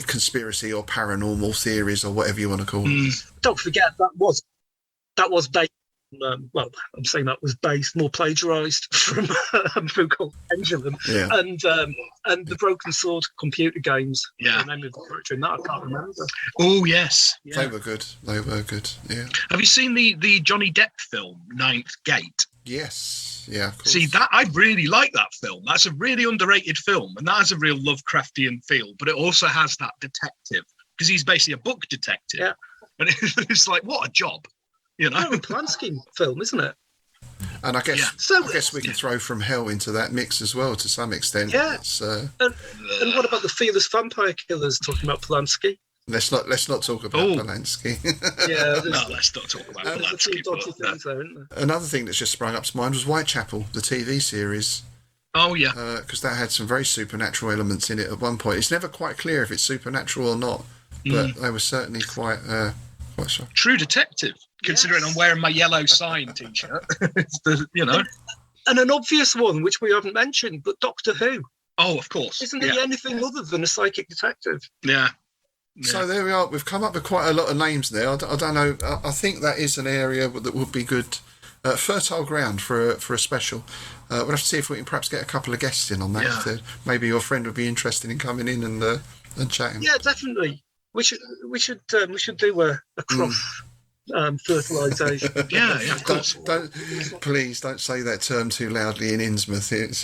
conspiracy or paranormal theories or whatever you want to call them. Don't forget, that was based I'm saying that was based, more plagiarised from Foucault's Pendulum, and the Broken Sword computer games. Yeah, the name of the character in that I can't remember. Oh yes, They were good. Yeah. Have you seen the Johnny Depp film Ninth Gate? Yes. Yeah. Of course. See that I really like that film. That's a really underrated film, and that has a real Lovecraftian feel. But it also has that detective because he's basically a book detective. Yeah. And it's like, what a job. You know, Roman Polanski film, isn't it? And I guess So- I guess we can throw From Hell into that mix as well to some extent. Yeah. It's, And what about the Fearless Vampire Killers talking about Polanski? let's not talk about Polanski. Yeah, No, let's not talk about there's a few Polanski. dodgy but, things there, isn't there? Another thing that's just sprung up to mind was Whitechapel, the TV series, oh yeah, because that had some very supernatural elements in it at one point. It's never quite clear if it's supernatural or not, but they were certainly quite sure. True Detective. Considering I'm wearing my yellow sign T-shirt, it's And an obvious one, which we haven't mentioned, but Doctor Who. Oh, of course. Isn't he anything other than a psychic detective? Yeah. So there we are. We've come up with quite a lot of names there. I don't know. I think that is an area that would be good, fertile ground for a special. We'll have to see if we can perhaps get a couple of guests in on that. Yeah. Maybe your friend would be interested in coming in and chatting. Yeah, definitely. We should do a cross fertilisation. Yeah, of course. Please don't say that term too loudly in Innsmouth. It's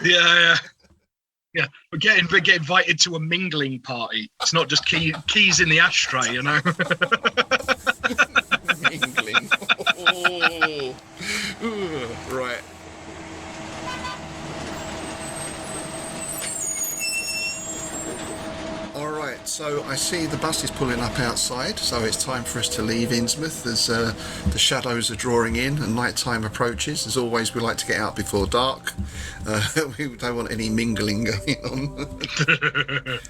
Yeah. But get invited to a mingling party. It's not just keys in the ashtray, you know. mingling. Right. All right, so I see the bus is pulling up outside, so it's time for us to leave Innsmouth as the shadows are drawing in and night time approaches. As always, we like to get out before dark. We don't want any mingling going on.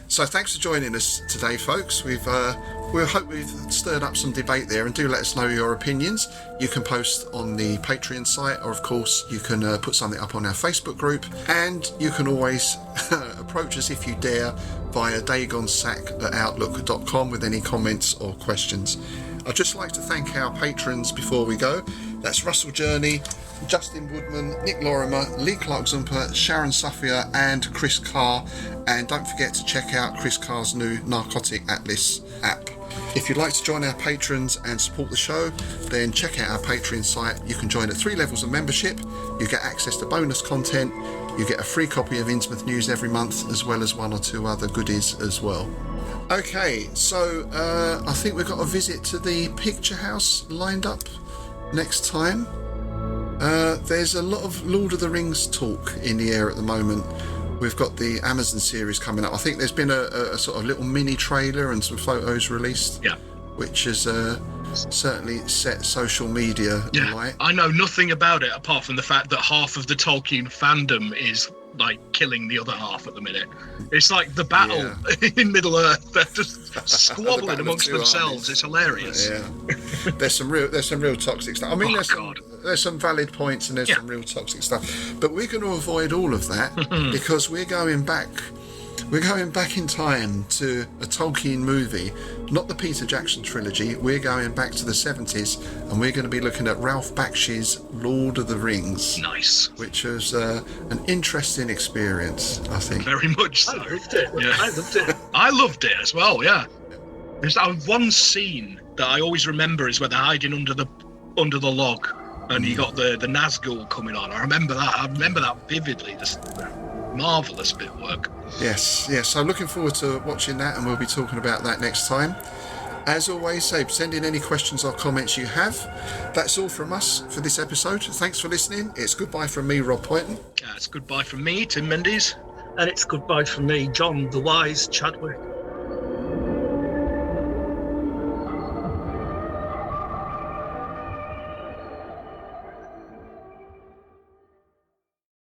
So thanks for joining us today, folks. We hope we've stirred up some debate there, and do let us know your opinions. You can post on the Patreon site, or of course you can put something up on our Facebook group, and you can always approach us if you dare via dagonsack@outlook.com with any comments or questions. I'd just like to thank our patrons before we go. That's Russell Journey, Justin Woodman, Nick Lorimer, Lee Clark-Zumper, Sharon Suffier and Chris Carr. And don't forget to check out Chris Carr's new Narcotic Atlas app. If you'd like to join our patrons and support the show, then check out our Patreon site. You can join at 3 levels of membership. You get access to bonus content. You get a free copy of Innsmouth News every month, as well as 1 or 2 other goodies as well. Okay, so I think we've got a visit to the picture house lined up next time. There's a lot of Lord of the Rings talk in the air at the moment. We've got the Amazon series coming up. I think there's been a sort of little mini trailer and some photos released, which has certainly set social media alight. I know nothing about it apart from the fact that half of the Tolkien fandom is like killing the other half at the minute. It's like the battle in Middle Earth. They're just squabbling amongst themselves. It's hilarious. Yeah, there's some real toxic stuff. I mean, there's some valid points and there's some real toxic stuff. But we're going to avoid all of that because we're going back in time to a Tolkien movie, not the Peter Jackson trilogy. We're going back to the 70s, and we're going to be looking at Ralph Bakshi's Lord of the Rings. Nice. Which was an interesting experience, I think. Very much so. I loved it. Yeah. I loved it. I loved it as well, yeah. There's one scene that I always remember is where they're hiding under the log, and you got the Nazgul coming on. I remember that vividly. Just marvellous bit of work. Yes. So looking forward to watching that, and we'll be talking about that next time. As always, send in any questions or comments you have. That's all from us for this episode. Thanks for listening. It's goodbye from me, Rob Poynton. It's goodbye from me, Tim Mendes. And it's goodbye from me, John the Wise Chadwick.